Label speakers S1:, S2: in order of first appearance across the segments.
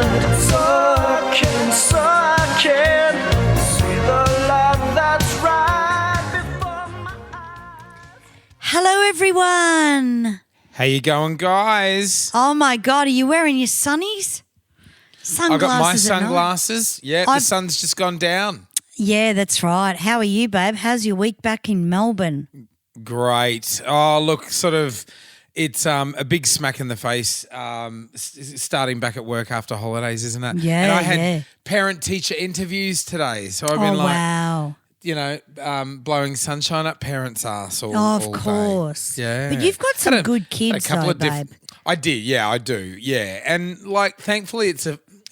S1: moment. So I can see the love that's right before my eyes.
S2: Hello, everyone.
S3: How you going, guys?
S2: Oh, my God. Are you wearing your sunnies?
S3: I got my
S2: Sunglasses at night.
S3: sunglasses. Yeah, the sun's just gone down.
S2: Yeah, that's right. How are you, babe? How's your week back in Melbourne?
S3: Great. Oh, look, sort of, it's a big smack in the face starting back at work after holidays, isn't it?
S2: Yeah,
S3: and I had
S2: yeah.
S3: parent-teacher interviews today. So I've been
S2: wow.
S3: blowing sunshine up parents' arse all
S2: Of
S3: all day.
S2: course.
S3: Yeah.
S2: But you've got some
S3: Had
S2: good
S3: had
S2: kids though, babe.
S3: I did, yeah, I do, yeah. And, thankfully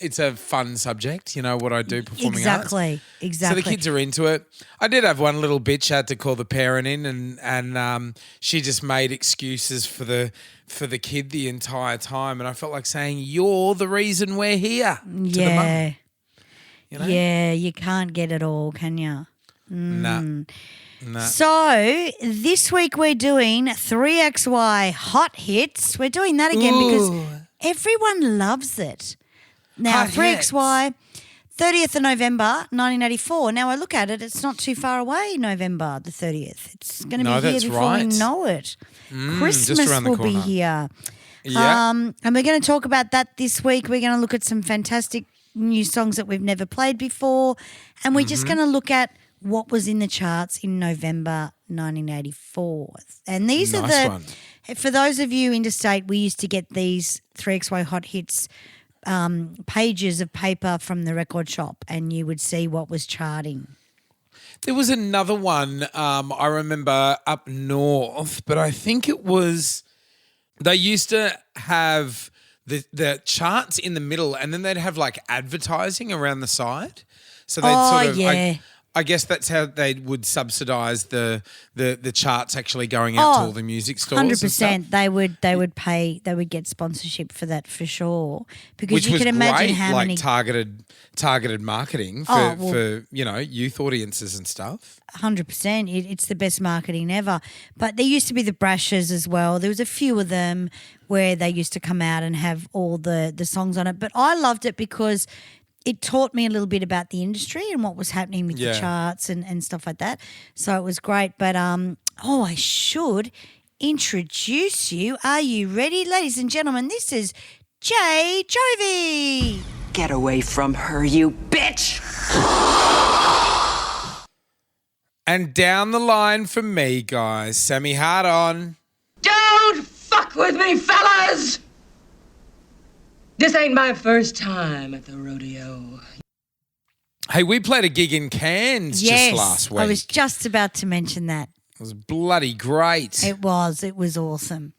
S3: it's a fun subject, what I do, performing arts.
S2: Exactly.
S3: So the kids are into it. I did have one little bitch had to call the parent in and she just made excuses for the kid the entire time. And I felt like saying, you're the reason we're here to the mum.
S2: Yeah, you can't get it all, can you?
S3: Nah.
S2: So this week we're doing 3XY Hot Hits. We're doing that again because everyone loves it. Now,
S3: Hot
S2: 3XY, 30th of November, 1984. Now, I look at it, it's not too far away, November the 30th. It's going to be here before we know it. Christmas
S3: just around the
S2: will be
S3: corner.
S2: here.
S3: Yeah.
S2: And we're going to talk about that this week. We're going to look at some fantastic new songs that we've never played before. And we're just going to look at what was in the charts in November 1984. And these are for those of you interstate, we used to get these 3XY Hot Hits pages of paper from the record shop and you would see what was charting.
S3: There was another one I remember up north, but I think it was they used to have the charts in the middle and then they'd have like advertising around the side. So they'd I guess that's how they would subsidise the charts actually going out to all the music stores.
S2: 100%. They would pay. They would get sponsorship for that for sure. Because
S3: Which
S2: you
S3: was
S2: can imagine
S3: great,
S2: how many
S3: targeted marketing for youth audiences and stuff.
S2: 100%. It's the best marketing ever. But there used to be the brushes as well. There was a few of them where they used to come out and have all the songs on it. But I loved it because it taught me a little bit about the industry and what was happening with the charts and stuff like that. So it was great. But, I should introduce you. Are you ready? Ladies and gentlemen, this is Jay Jovi.
S4: Get away from her, you bitch!
S3: And down the line for me, guys, Sammy Hart on.
S4: Don't fuck with me, fellas! This ain't my first time at the rodeo.
S3: Hey, we played a gig in Cairns just last week.
S2: I was just about to mention that.
S3: It was bloody great.
S2: It was awesome.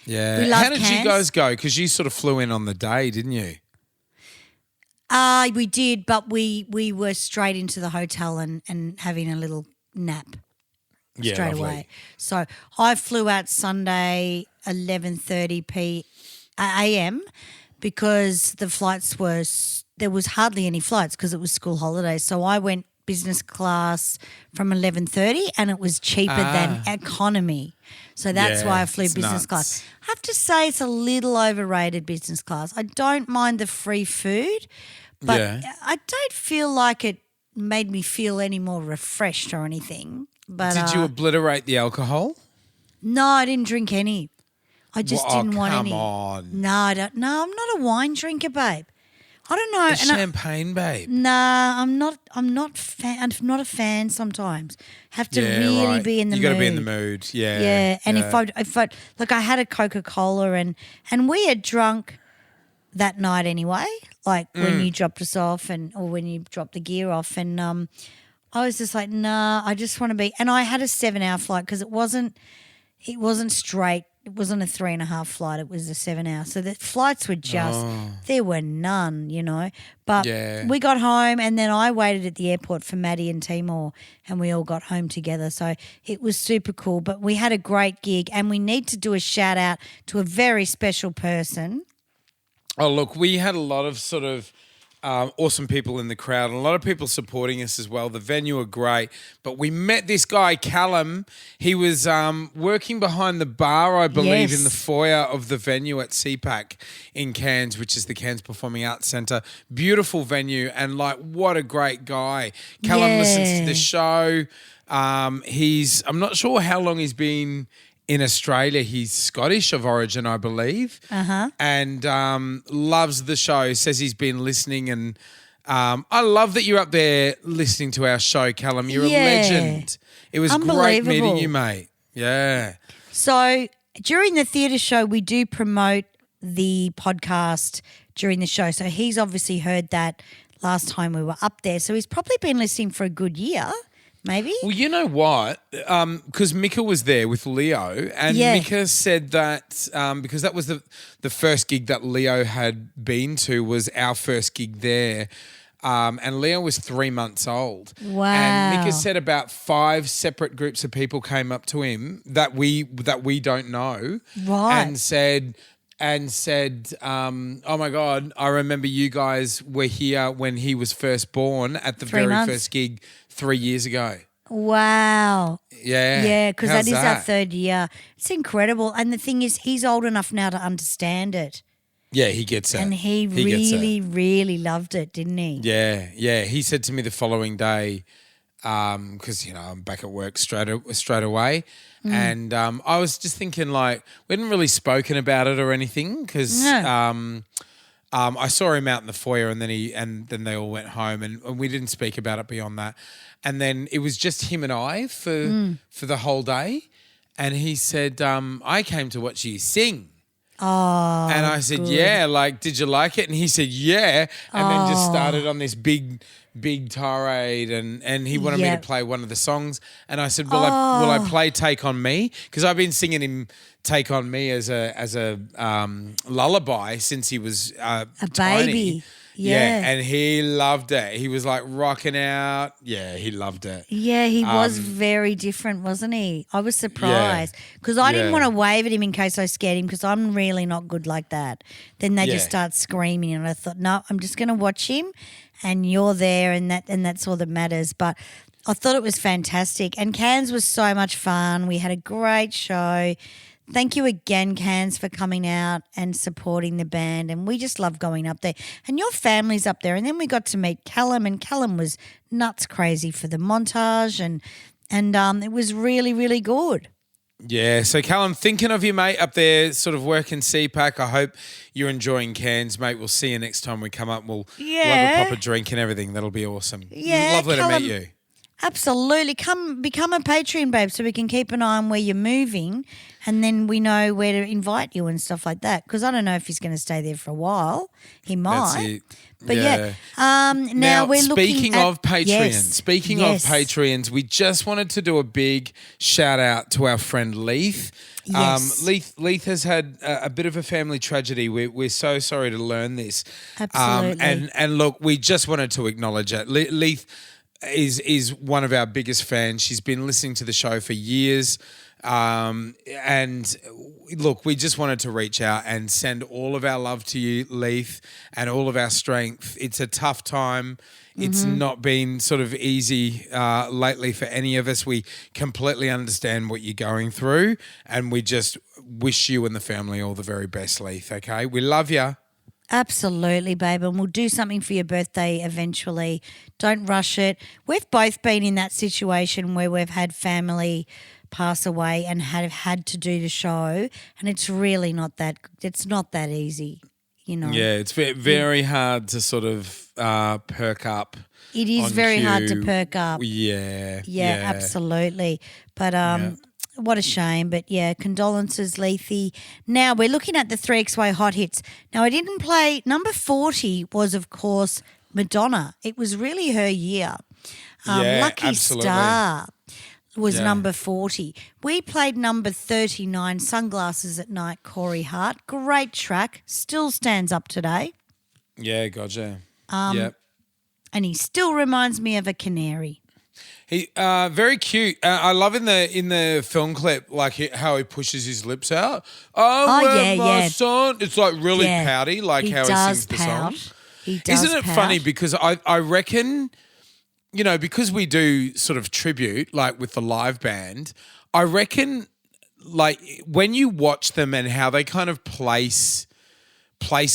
S3: Yeah.
S2: We love
S3: How did you
S2: Cairns.
S3: guys go? Because you sort of flew in on the day, didn't you?
S2: We did, but we were straight into the hotel and having a little nap straight away. So I flew out Sunday 11:30 a.m. because the flights there was hardly any flights because it was school holidays. So I went business class from 11:30 and it was cheaper than economy. So that's why I flew business class. I have to say it's a little overrated business class. I don't mind the free food, but I don't feel like it made me feel any more refreshed or anything. But
S3: Did you obliterate the alcohol?
S2: No, I didn't drink any. I just didn't want any.
S3: Come on.
S2: No, I don't. No, I'm not a wine drinker, babe. I don't know.
S3: A champagne, babe.
S2: Nah, I'm not a fan sometimes. Have to really be in the mood.
S3: You got to be in the mood. Yeah.
S2: Yeah, and if I look, I had a Coca-Cola and we had drunk that night anyway. Like when you dropped us off or when you dropped the gear off, and I was just like, nah, I just want to be. And I had a 7-hour flight because it wasn't straight. It wasn't a 3.5 flight. It was a 7-hour. So the flights were there were none, But we got home and then I waited at the airport for Maddie and Timor and we all got home together. So it was super cool. But we had a great gig and we need to do a shout out to a very special person.
S3: Oh, look, we had a lot of sort of awesome people in the crowd, and a lot of people supporting us as well. The venue are great, but we met this guy, Callum. He was working behind the bar, I believe, in the foyer of the venue at CPAC in Cairns, which is the Cairns Performing Arts Centre. Beautiful venue, and like, what a great guy. Callum listens to the show. I'm not sure how long he's been in Australia. He's Scottish of origin, I believe, and loves the show. Says he's been listening, and I love that you're up there listening to our show, Callum. You're a legend. It was great meeting you, mate. Yeah.
S2: So during the theatre show, we do promote the podcast during the show. So he's obviously heard that last time we were up there. So he's probably been listening for a good year. Maybe?
S3: Well, you know what? Because Mika was there with Leo, and Mika said that because that was the first gig that Leo had been to, was our first gig there. And Leo was 3 months old.
S2: Wow.
S3: And Mika said about 5 separate groups of people came up to him that we don't know.
S2: Right.
S3: And said, oh my God, I remember you guys were here when he was first born at the very first gig 3 years ago.
S2: Wow.
S3: Yeah.
S2: Yeah, because that is our 3rd year. It's incredible. And the thing is, he's old enough now to understand it.
S3: Yeah, he gets it.
S2: And he really, really loved it, didn't he?
S3: Yeah, yeah. He said to me the following day, because, I'm back at work straight away. And I was just thinking, like, we hadn't really spoken about it or anything because I saw him out in the foyer, and then they all went home, and we didn't speak about it beyond that. And then it was just him and I for the whole day. And he said, I came to watch you sing.
S2: Oh,
S3: and I said, yeah, like, did you like it? And he said, yeah. And then just started on this big tirade, and he wanted me to play one of the songs. And I said, will I play Take On Me? Because I've been singing him Take On Me as a lullaby since he was a tiny
S2: baby.
S3: Yeah, and he loved it. He was like rocking out. Yeah, he loved it.
S2: Yeah, he was very different, wasn't he? I was surprised because I didn't want to wave at him in case I scared him, because I'm really not good like that. Then they just start screaming, and I thought, no, I'm just going to watch him, and you're there, and that's all that matters. But I thought it was fantastic, and Cairns was so much fun. We had a great show. Thank you again, Cairns, for coming out and supporting the band. And we just love going up there. And your family's up there. And then we got to meet Callum, and Callum was nuts crazy for the montage, and it was really, really good.
S3: Yeah, so Callum, thinking of you, mate, up there sort of working CPAC. I hope you're enjoying Cairns, mate. We'll see you next time we come up. We'll have a proper drink and everything. That'll be awesome.
S2: Yeah,
S3: lovely
S2: Callum,
S3: to meet you.
S2: Absolutely. Come become a Patreon, babe, so we can keep an eye on where you're moving, and then we know where to invite you and stuff like that. Because I don't know if he's going to stay there for a while. He might.
S3: That's it.
S2: But now we're
S3: speaking
S2: looking
S3: of Patreons, speaking of Patreons, we just wanted to do a big shout out to our friend Leith.
S2: Yes.
S3: Leith has had a bit of a family tragedy. We're so sorry to learn this.
S2: Absolutely.
S3: And look, we just wanted to acknowledge it. Leith is one of our biggest fans. She's been listening to the show for years. And look, we just wanted to reach out and send all of our love to you, Leith, and all of our strength. It's a tough time. It's not been sort of easy lately for any of us. We completely understand what you're going through, and we just wish you and the family all the very best, Leith, okay? We love you.
S2: Absolutely, babe, and we'll do something for your birthday eventually. Don't rush it. We've both been in that situation where we've had family pass away and have had to do the show, and it's really not that easy, you know.
S3: Yeah, it's very hard to sort of perk up.
S2: It is very hard to perk up.
S3: Yeah.
S2: Yeah, absolutely. But what a shame. But yeah, condolences, Leithy. Now we're looking at the 3XY Hot Hits. Now I didn't play, number 40 was, of course, Madonna. It was really her year. Lucky
S3: absolutely.
S2: Star was number 40. We played number 39, Sunglasses at Night, Corey Hart. Great track. Still stands up today.
S3: Yeah, gotcha.
S2: And he still reminds me of a canary.
S3: He very cute. I love in the film clip how he pushes his lips out. My son. It's like really pouty, like
S2: he
S3: how he
S2: does
S3: sings the
S2: pout.
S3: song.
S2: He does.
S3: Isn't it
S2: pout.
S3: funny because I reckon, because we do sort of tribute like with the live band, I reckon like when you watch them and how they kind of place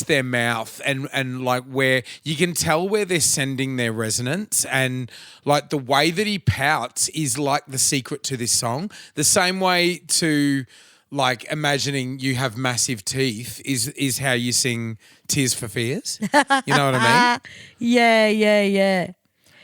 S3: their mouth and like where you can tell where they're sending their resonance, and like the way that he pouts is like the secret to this song. The same way to like imagining you have massive teeth is how you sing Tears for Fears. You know what I mean?
S2: Yeah.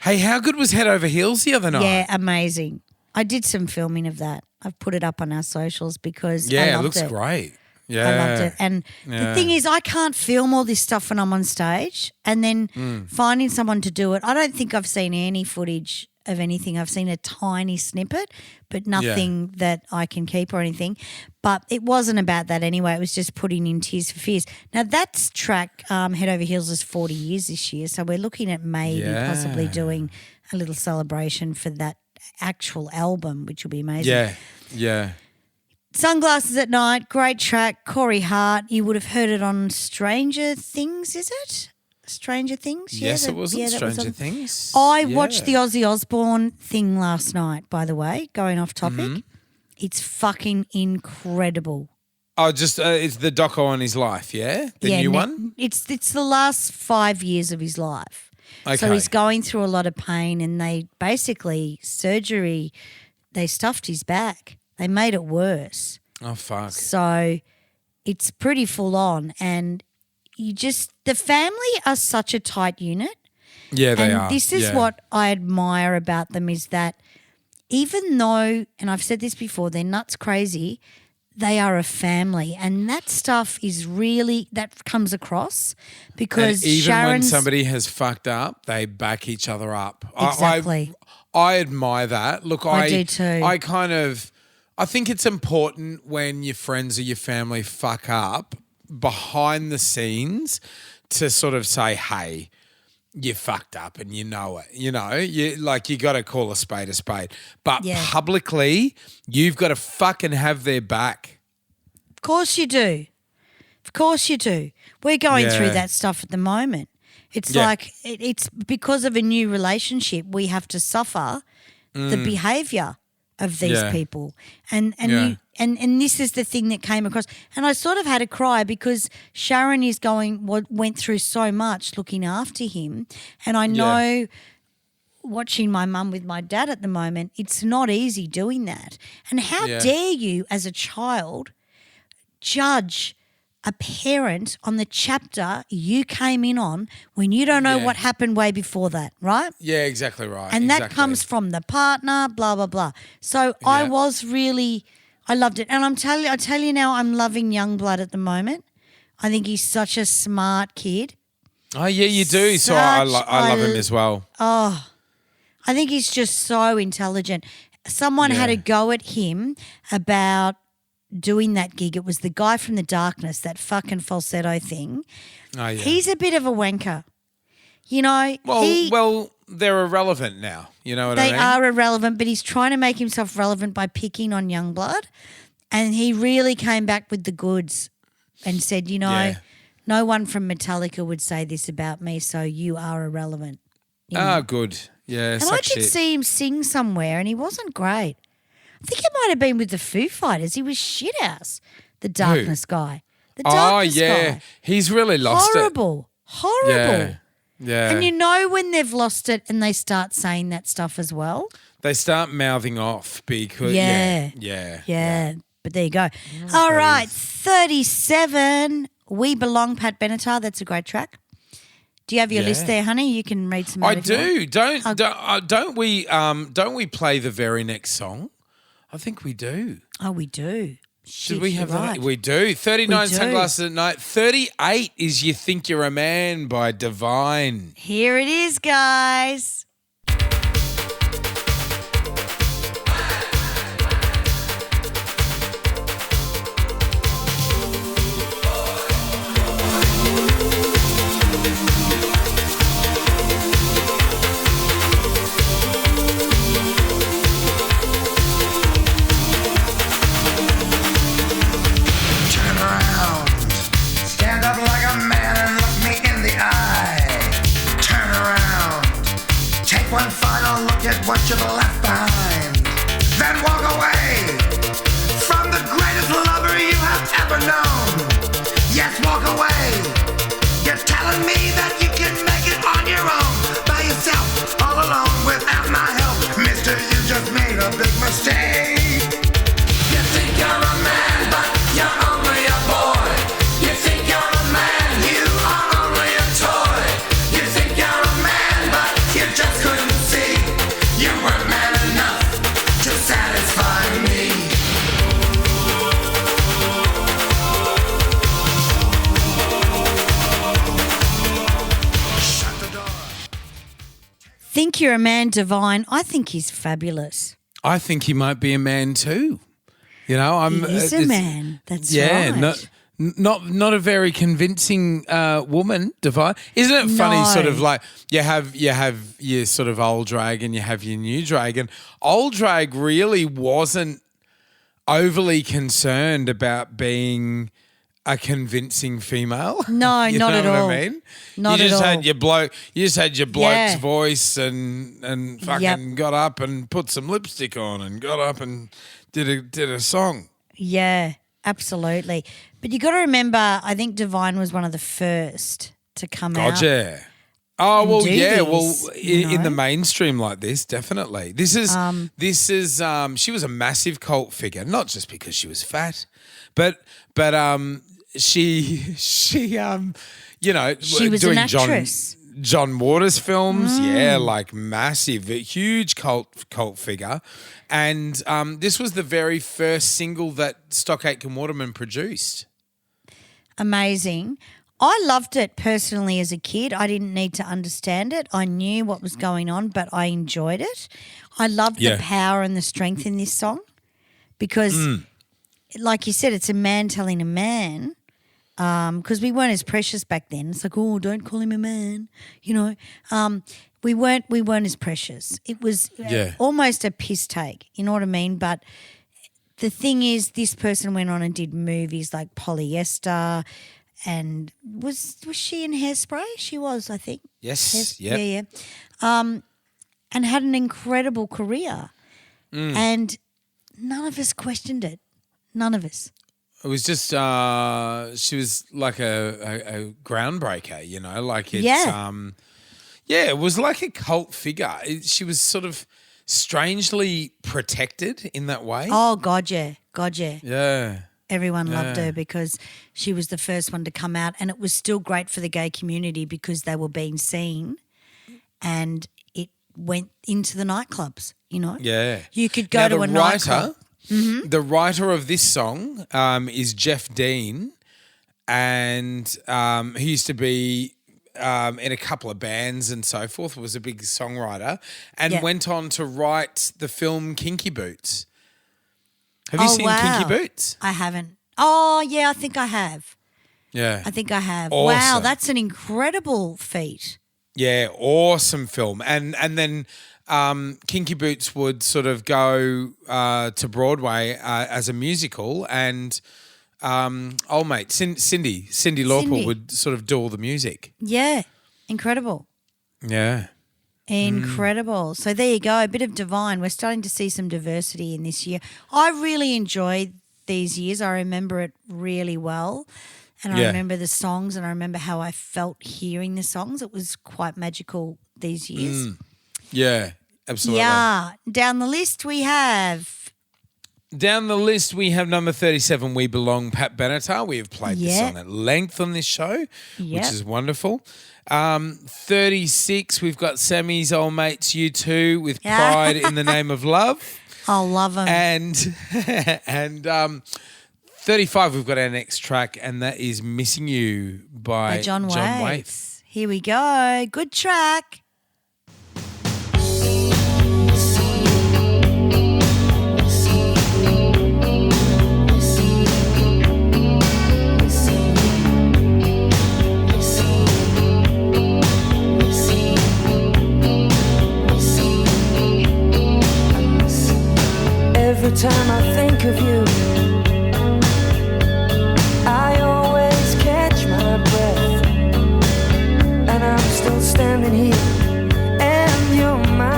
S3: Hey, how good was Head Over Heels the other night?
S2: Yeah, amazing. I did some filming of that. I've put it up on our socials because I
S3: Yeah, it
S2: loved
S3: looks
S2: it.
S3: great. Yeah.
S2: I loved it. And the thing is, I can't film all this stuff when I'm on stage, and then finding someone to do it. I don't think I've seen any footage of anything. I've seen a tiny snippet, but nothing that I can keep or anything. But it wasn't about that anyway. It was just putting in Tears for Fears. Now, that's track Head Over Heels is 40 years this year, so we're looking at maybe possibly doing a little celebration for that actual album, which will be amazing.
S3: Yeah.
S2: Sunglasses at Night, great track. Corey Hart, you would have heard it on Stranger Things, is it? Stranger Things?
S3: Yes, it was on Stranger Things.
S2: I watched the Ozzy Osbourne thing last night, by the way, going off topic.
S3: Mm-hmm.
S2: It's fucking incredible.
S3: Oh, just it's the doco on his life, yeah? The new one?
S2: It's the last 5 years of his life.
S3: Okay.
S2: So he's going through a lot of pain, and they basically they stuffed his back. They made it worse.
S3: Oh, fuck.
S2: So it's pretty full on, and the family are such a tight unit.
S3: Yeah, they are.
S2: And this is what I admire about them is that even though, and I've said this before, they're nuts crazy, they are a family, and that stuff is really, that comes across because
S3: and even when
S2: Sharon's...
S3: somebody has fucked up, they back each other up.
S2: Exactly.
S3: I admire that. Look,
S2: I do too.
S3: I think it's important when your friends or your family fuck up behind the scenes to sort of say, hey, you fucked up and you know it. You got to call a spade a spade. But publicly, you've got to fucking have their back.
S2: Of course you do. Of course you do. We're going through that stuff at the moment. It's like it's because of a new relationship, we have to suffer the behaviour of these people. And this is the thing that came across. And I sort of had to cry because Sharon went through so much looking after him. And I know watching my mum with my dad at the moment, it's not easy doing that. And how dare you as a child judge a parent on the chapter you came in on when you don't know what happened way before that, right?
S3: Yeah, exactly right.
S2: And that comes from the partner, blah, blah, blah. So I loved it. And I tell you now, I'm loving Youngblood at the moment. I think he's such a smart kid.
S3: Oh, yeah, you do. So I love him as well.
S2: Oh, I think he's just so intelligent. Someone had a go at him about doing that gig. It was the guy from The Darkness, that fucking falsetto thing. Oh, yeah. He's a bit of a wanker.
S3: Well, they're irrelevant now. You know what I mean?
S2: They are irrelevant, but he's trying to make himself relevant by picking on Youngblood. And he really came back with the goods and said, no one from Metallica would say this about me, so you are irrelevant.
S3: Good. Yeah,
S2: and I did see him sing somewhere, and he wasn't great. I think it might have been with the Foo Fighters. He was shit house, the Darkness guy. The Darkness guy.
S3: He's really lost
S2: Horrible.
S3: Yeah.
S2: And when they've lost it and they start saying that stuff as well?
S3: They start mouthing off because...
S2: Yeah. But there you go. All right, 37, We Belong, Pat Benatar. That's a great track. Do you have your list there, honey? You can read some.
S3: I do. Don't we play the very next song? I think we do.
S2: Oh, we do. Shit,
S3: Did we have that?
S2: right.
S3: We do. 39
S2: We do.
S3: Sunglasses at Night. 38 is You Think You're a Man by Divine.
S2: Here it is, guys.
S1: Turn around, stand up like a man and look me in the eye.
S5: one final look at what you've left behind. Then walk away from the greatest lover you have ever known. Yes, walk away. You're telling me that you can make it on your own, by yourself, all alone, without my help. Mister, you just made a big mistake. You think you're a man, but you're only a boy. You think you're a man, you are only a toy. You think you're a man, but you just couldn't see. You weren't man enough to satisfy me. Shut the door.
S2: Think you're a man, Divine. I think he's fabulous.
S3: I think he might be a man too. You know,
S2: He is a man. That's right.
S3: Not a very convincing woman, Divine. Isn't it funny?
S2: No.
S3: Sort of like you have your sort of old drag and you have your new drag, and old drag really wasn't overly concerned about being a convincing female.
S2: No,
S3: You
S2: not
S3: know
S2: at
S3: what
S2: all.
S3: I mean?
S2: Not
S3: you
S2: at
S3: just
S2: all.
S3: had your bloke. You just had your bloke's
S2: Yeah.
S3: voice and fucking
S2: Yep.
S3: got up and put some lipstick on and got up and did a song.
S2: Yeah, absolutely. But you got to remember, I think Divine was one of the first to come out.
S3: Gotcha. Oh
S2: and
S3: well,
S2: do
S3: yeah.
S2: this,
S3: Well,
S2: you
S3: in the
S2: know?
S3: mainstream like this, definitely. This is. She was a massive cult figure, not just because she was fat, but she you know,
S2: She was
S3: doing
S2: an actress.
S3: John Waters films, yeah, like massive, a huge cult figure, and this was the very first single that Stock Aitken Waterman produced.
S2: Amazing. I loved it personally as a kid. I didn't need to understand it. I knew what was going on, but I enjoyed it. I loved
S3: Yeah.
S2: the power and the strength in this song because, like you said, it's a man telling a man because we weren't as precious back then. It's like, oh, don't call him a man, you know. We weren't as precious. It was
S3: Yeah.
S2: almost a piss take, you know what I mean? But the thing is, this person went on and did movies like Polyester. And was she in Hairspray? She was, I think.
S3: Yes, yep.
S2: Yeah. And had an incredible career. And none of us questioned it. None of us.
S3: It was just she was like a groundbreaker, you know, like it's it was like a cult figure. She was sort of strangely protected in that way.
S2: Oh, God, yeah.
S3: Yeah.
S2: Everyone loved her because she was the first one to come out, and it was still great for the gay community because they were being seen and it went into the nightclubs, you know.
S3: Yeah.
S2: You could go to a nightclub.
S3: The writer of this song is Jeff Dean, and he used to be in a couple of bands and so forth, was a big songwriter, and went on to write the film Kinky Boots. Have you seen Kinky Boots?
S2: I haven't. Oh, yeah, I think I have.
S3: Yeah.
S2: I think I have.
S3: Awesome.
S2: Wow, that's an incredible feat.
S3: Yeah, awesome film. And then Kinky Boots would sort of go to Broadway as a musical, and old mate Cindy Lauper would sort of do all the music.
S2: Yeah, incredible.
S3: Yeah.
S2: Incredible. So there you go, a bit of Divine. We're starting to see some diversity in this year. I really enjoyed these years. I remember it really well. And I remember the songs, and I remember how I felt hearing the songs. It was quite magical these years.
S3: Yeah, absolutely.
S2: Yeah. Down the list we have
S3: number 37, We Belong, Pat Benatar. We have played this song at length on this show, which is wonderful. 36, we've got Sammy's old mates U2 with Pride in the Name of Love.
S2: I love them.
S3: And 35, we've got our next track, and that is Missing You by
S2: John
S3: Waite.
S2: Waite. Here we go. Good track.
S1: Every time I think of you, I always catch my breath, and I'm still standing here, and you're my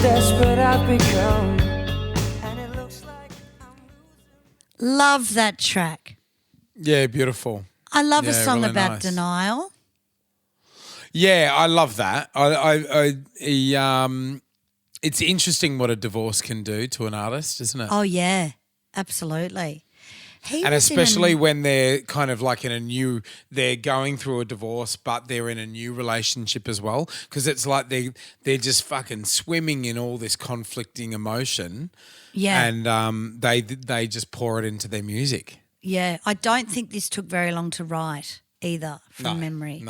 S1: desperate I've become. And it looks like
S2: Love that track.
S3: Yeah, beautiful.
S2: I love a
S3: Yeah,
S2: song
S3: really
S2: about
S3: nice.
S2: denial.
S3: Yeah, I love that. It's interesting what a divorce can do to an artist, isn't it?
S2: Oh, yeah, absolutely. He
S3: And
S2: was in
S3: especially
S2: an-
S3: when they're kind of like they're going through a divorce, but they're in a new relationship as well. Because it's like they're just fucking swimming in all this conflicting emotion.
S2: Yeah.
S3: And they just pour it into their music.
S2: Yeah, I don't think this took very long to write either, from memory.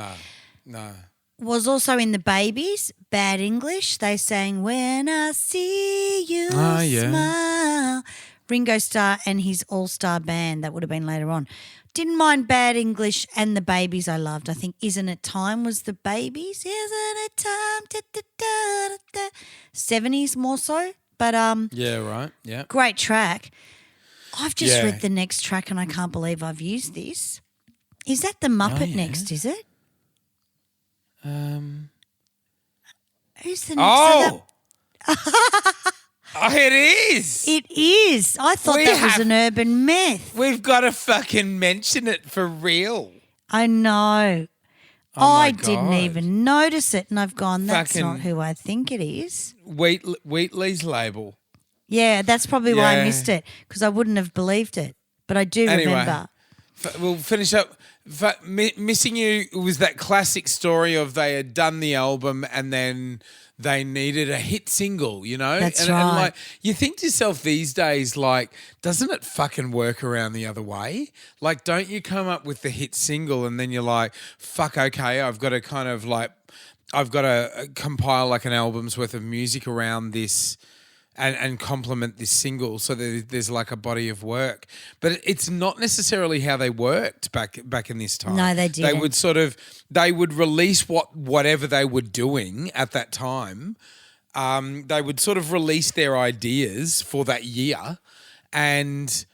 S3: No.
S2: Was also in the Babies, Bad English. They sang "When I See You
S3: Yeah.
S2: Smile." Ringo Starr and his all-star band. That would have been later on. Didn't mind Bad English and the Babies. I loved. I think "Isn't It Time" was the Babies. Isn't it time? Da, da, da, da, da. 70s more so, but
S3: Yeah, right. Yeah.
S2: great track. I've just
S3: Yeah.
S2: read the next track and I can't believe I've used this. Is that the Muppet next, is it? Who's the next?
S3: Oh! Oh, it is.
S2: It is. I thought
S3: We
S2: that was
S3: have-
S2: an urban myth.
S3: We've got to fucking mention it for real.
S2: I know.
S3: Oh my
S2: I didn't
S3: God.
S2: even notice it and I've gone, that's
S3: Fucking-
S2: not who I think it is.
S3: Wheatley's label.
S2: Yeah, that's probably why I
S3: Yeah.
S2: missed it because I wouldn't have believed it. But I do
S3: Anyway.
S2: remember.
S3: We'll finish up. Missing You was that classic story of they had done the album and then they needed a hit single, you know?
S2: That's
S3: and
S2: right.
S3: like, you think to yourself these days, like, doesn't it fucking work around the other way? Like, don't you come up with the hit single and then you're like, fuck, okay, I've got to compile like an album's worth of music around this and complement this single so that there's like a body of work. But it's not necessarily how they worked back in this time.
S2: No, they didn't.
S3: They would release whatever they were doing at that time. They would sort of release their ideas for that year, and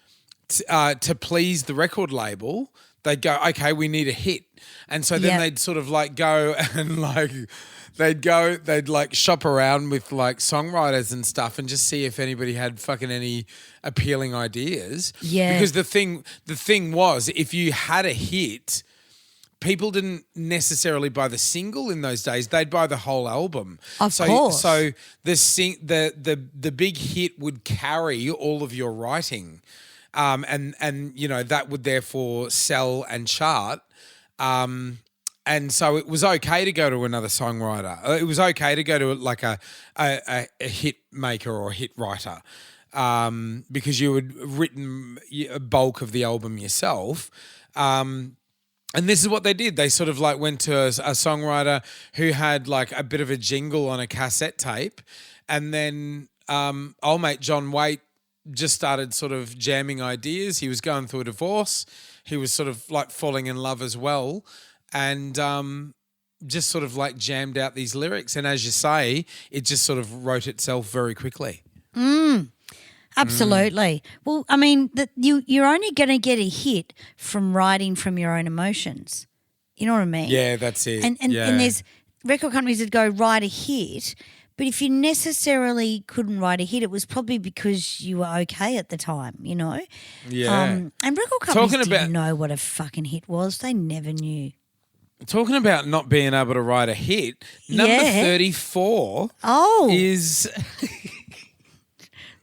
S3: to please the record label, they'd go, okay, we need a hit. And so then
S2: Yep.
S3: they'd sort of like go and like they'd like shop around with like songwriters and stuff and just see if anybody had fucking any appealing ideas.
S2: Yeah.
S3: Because the thing was, if you had a hit, people didn't necessarily buy the single in those days. They'd buy the whole album.
S2: Of course.
S3: So the big hit would carry all of your writing. And you know, that would therefore sell and chart. And so it was okay to go to another songwriter. It was okay to go to like a hit maker or a hit writer, because you had written a bulk of the album yourself. And this is what they did. They sort of like went to a songwriter who had like a bit of a jingle on a cassette tape, and then old mate John Waite just started sort of jamming ideas. He was going through a divorce. He was sort of like falling in love as well. And just sort of like jammed out these lyrics. And as you say, it just sort of wrote itself very quickly.
S2: Absolutely. Well, I mean, you're only going to get a hit from writing from your own emotions. You know what I mean?
S3: Yeah, that's it.
S2: And there's record companies that go write a hit, but if you necessarily couldn't write a hit, it was probably because you were okay at the time, you know?
S3: Yeah.
S2: And record companies
S3: Talking about-
S2: didn't know what a fucking hit was. They never knew.
S3: Talking about not being able to write a hit, number
S2: Yeah.
S3: 34
S2: Oh,
S3: is...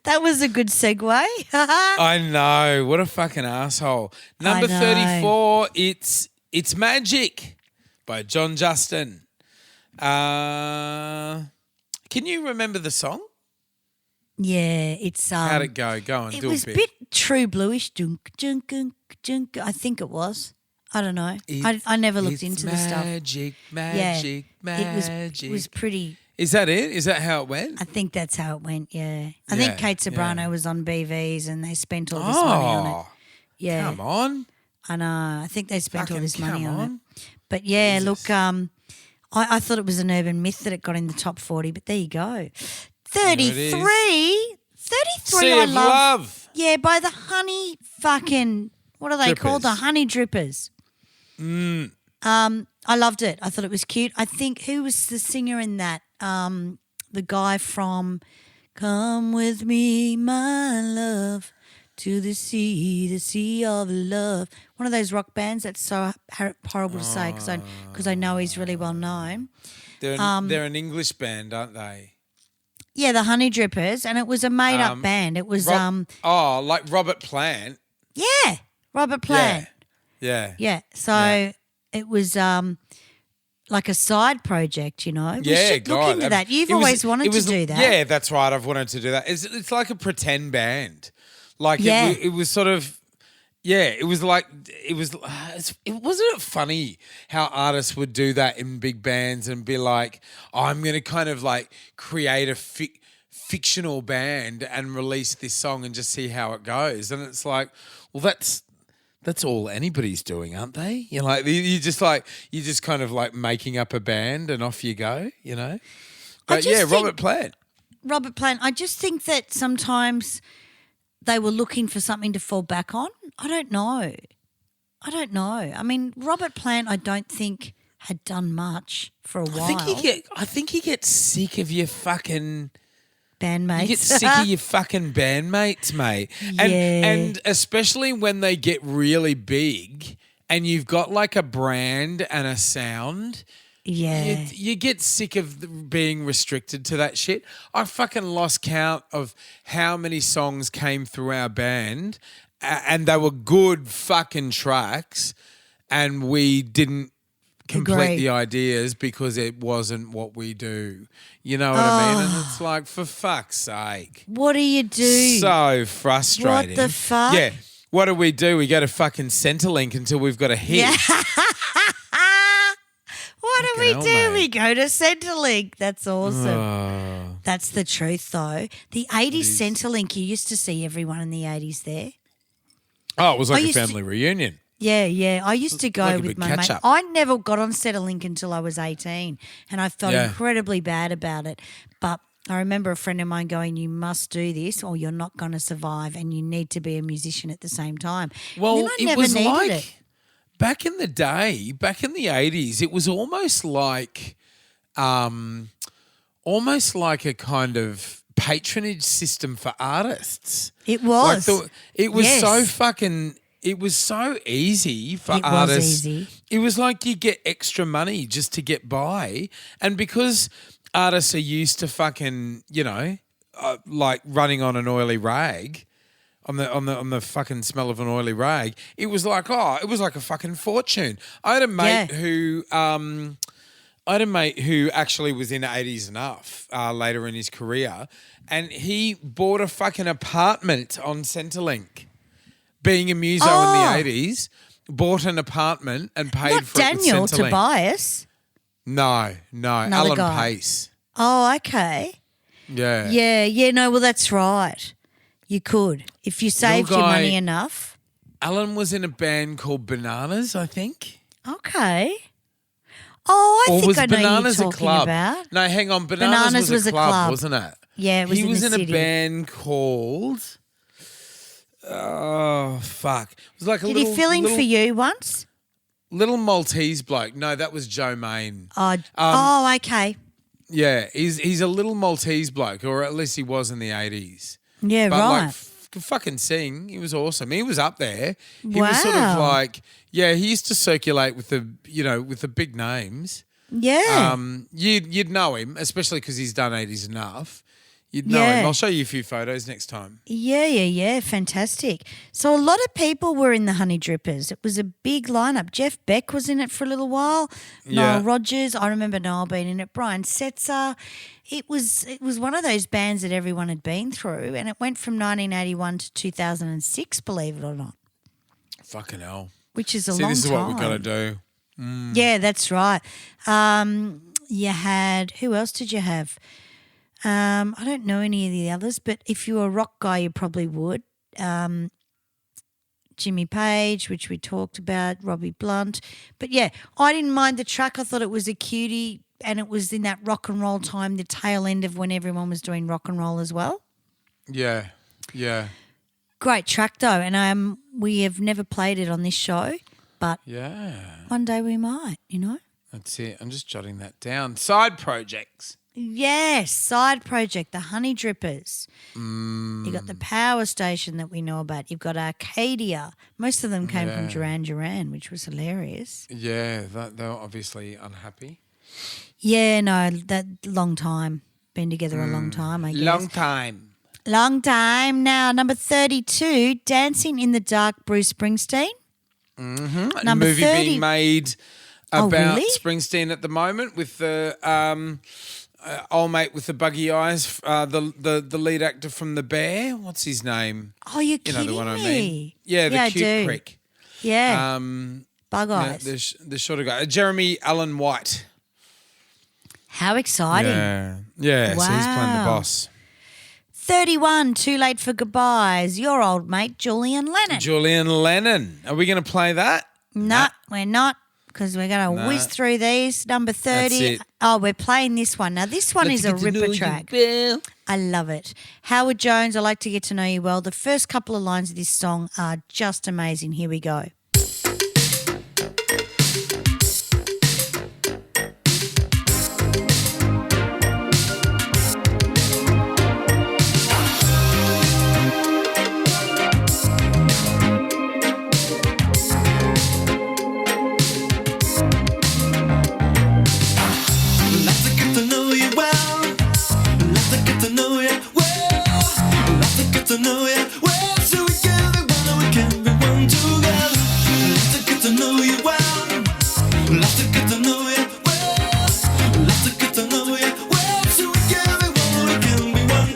S2: that was a good segue.
S3: I know, what a fucking asshole. Number
S2: know.
S3: 34, it's Magic by John Justin. Can you remember the song?
S2: Yeah, it's
S3: How'd it go? Go on,
S2: it
S3: do
S2: was
S3: a bit.
S2: a bit True Bluish. Dunk, dunk, dunk, dunk. I think it was. I don't know. I never looked into the stuff.
S3: Magic,
S2: Yeah,
S3: magic.
S2: it was pretty.
S3: Is that it? Is that how it went?
S2: I think that's how it went. Yeah, I think
S3: Yeah,
S2: Kate Sobrano
S3: yeah.
S2: was on BVs and they spent all this money on it. Yeah,
S3: Come on.
S2: I know. I think they spent all
S3: Fucking
S2: this money
S3: come
S2: on
S3: on.
S2: it. But yeah, look, I thought it was an urban myth that it got in the top 40, but there you go. 33. 33
S3: Sea
S2: I
S3: of
S2: love.
S3: Love.
S2: Yeah, by the Honey fucking, what are they called? The
S3: Drippers.
S2: Honey Drippers. I loved it. I thought it was cute. I think, who was the singer in that? the guy from Come With Me, My Love, to the sea of love. One of those rock bands that's so horrible to say because I know he's really well known.
S3: They're an English band, aren't they?
S2: Yeah, the Honey Drippers, and it was a made-up band. It was
S3: like Robert Plant.
S2: yeah, Robert Plant.
S3: Yeah.
S2: Yeah, so it was like a side project, you know. We should look into that. You've always wanted to do that.
S3: Yeah, that's right. I've wanted to do that. It's like a pretend band. Like
S2: Yeah.
S3: it was sort of. Yeah, it was like it wasn't it funny how artists would do that in big bands and be like, oh, I'm going to kind of like create a fictional band and release this song and just see how it goes. And it's like, well, that's all anybody's doing, aren't they? You know, like you're just kind of like making up a band and off you go, you know. But yeah, Robert Plant.
S2: I just think that sometimes they were looking for something to fall back on. I don't know. I mean, Robert Plant, I don't think had done much for a while.
S3: I think he gets sick of your fucking
S2: bandmates.
S3: You get sick of your fucking bandmates, mate. And especially when they get really big and you've got like a brand and a sound.
S2: Yeah.
S3: You get sick of being restricted to that shit. I fucking lost count of how many songs came through our band and they were good fucking tracks and we didn't complete the ideas because it wasn't what we do. You know what I mean? And it's like, for fuck's sake.
S2: What do you do?
S3: So frustrating.
S2: What the fuck?
S3: Yeah. What do? We go to fucking Centrelink until we've got a hit.
S2: Yeah. What do we do? Mate. We go to Centrelink. That's awesome. That's the truth, though. The 80s Centrelink, you used to see everyone in the 80s there.
S3: Oh, it was like a family reunion.
S2: Yeah. I used to go
S3: like
S2: with my mate. I never got on Centrelink until I was 18 and I felt incredibly bad about it. But I remember a friend of mine going, you must do this or you're not going to survive and you need to be a musician at the same time.
S3: Well, it was like back in the day, back in the 80s, it was almost like a kind of patronage system for artists.
S2: It was.
S3: It was so easy for artists.
S2: It was easy.
S3: It was like you get extra money just to get by. And because artists are used to fucking, you know, like running on an oily rag, on the fucking smell of an oily rag, it was like a fucking fortune. I had a mate who actually was in 80s Enough later in his career, and he bought a fucking apartment on Centrelink. Being a muso in the 80s, bought an apartment and paid for it with
S2: Daniel
S3: Centrelink.
S2: Tobias.
S3: No, Alan Pace.
S2: Oh, okay.
S3: Yeah.
S2: Yeah, no, well, that's right. You could. If you saved your money enough.
S3: Alan was in a band called Bananas, I think.
S2: Okay. Oh, I think I know
S3: Bananas
S2: you're talking about.
S3: No, hang on. Bananas was a club, wasn't it?
S2: Yeah, it was in the city.
S3: He was in a band called... Oh, fuck. It was like a
S2: Did
S3: little...
S2: he fill in for you once?
S3: Little Maltese bloke. No, that was Joe Main.
S2: Oh, okay.
S3: Yeah, he's a little Maltese bloke, or at least he was in the 80s.
S2: Yeah,
S3: but
S2: right.
S3: Like, could fucking sing. He was awesome. He was up there. He was sort of like, he used to circulate with the big names.
S2: Yeah.
S3: You'd know him, especially because he's done 80s Enough. You'd know him. I'll show you a few photos next time.
S2: Yeah. Fantastic. So a lot of people were in the Honey Drippers. It was a big lineup. Jeff Beck was in it for a little while. Noel Rogers. I remember Noel being in it. Brian Setzer. It was one of those bands that everyone had been through, and it went from 1981 to 2006, believe it or not.
S3: Fucking hell.
S2: Which is a long time.
S3: This is what we've got to do.
S2: Yeah, that's right. You had, who else did you have? I don't know any of the others, but if you were a rock guy, you probably would. Jimmy Page, which we talked about, Robbie Blunt. But yeah, I didn't mind the track. I thought it was a cutie, and it was in that rock and roll time, the tail end of when everyone was doing rock and roll as well.
S3: Yeah.
S2: Great track though, and we have never played it on this show, but one day we might, you know.
S3: That's it. I'm just jotting that down. Side projects.
S2: Yes, side project, the Honey Drippers. You got the Power Station that we know about. You've got Arcadia. Most of them came from Duran Duran, which was hilarious.
S3: Yeah, they were obviously unhappy.
S2: Yeah, no, that long time. Been together a long time, I guess.
S3: Long time.
S2: Long time. Now, number 32, Dancing in the Dark, Bruce Springsteen.
S3: A
S2: Number
S3: movie
S2: 30
S3: being made about
S2: really?
S3: Springsteen at the moment with the old mate with the buggy eyes, the lead actor from The Bear. What's his name?
S2: Oh, you're kidding
S3: know the one
S2: me.
S3: I mean? Yeah, the
S2: I
S3: cute
S2: do.
S3: prick.
S2: Yeah, Bug Eyes.
S3: The shorter guy, Jeremy Allen White.
S2: How exciting.
S3: Yeah. So he's playing the
S2: Wow.
S3: boss.
S2: 31, Too Late for Goodbyes, your old mate, Julian Lennon.
S3: Julian Lennon. Are we going to play that?
S2: No, we're not, because we're going to whiz through these. Number 30.
S3: That's it.
S2: Oh, we're playing this one. Now, this one is a ripper track. I love it. Howard Jones, I like to get to know you well. The first couple of lines of this song are just amazing. Here we go.
S1: Love to get to know you well. Love to get to know you well. Love to get to know you well. So we can be one, we can be one together. Love to get to know you well. Love to get to know you well. Love to get to know you well. So we can be one, we can be one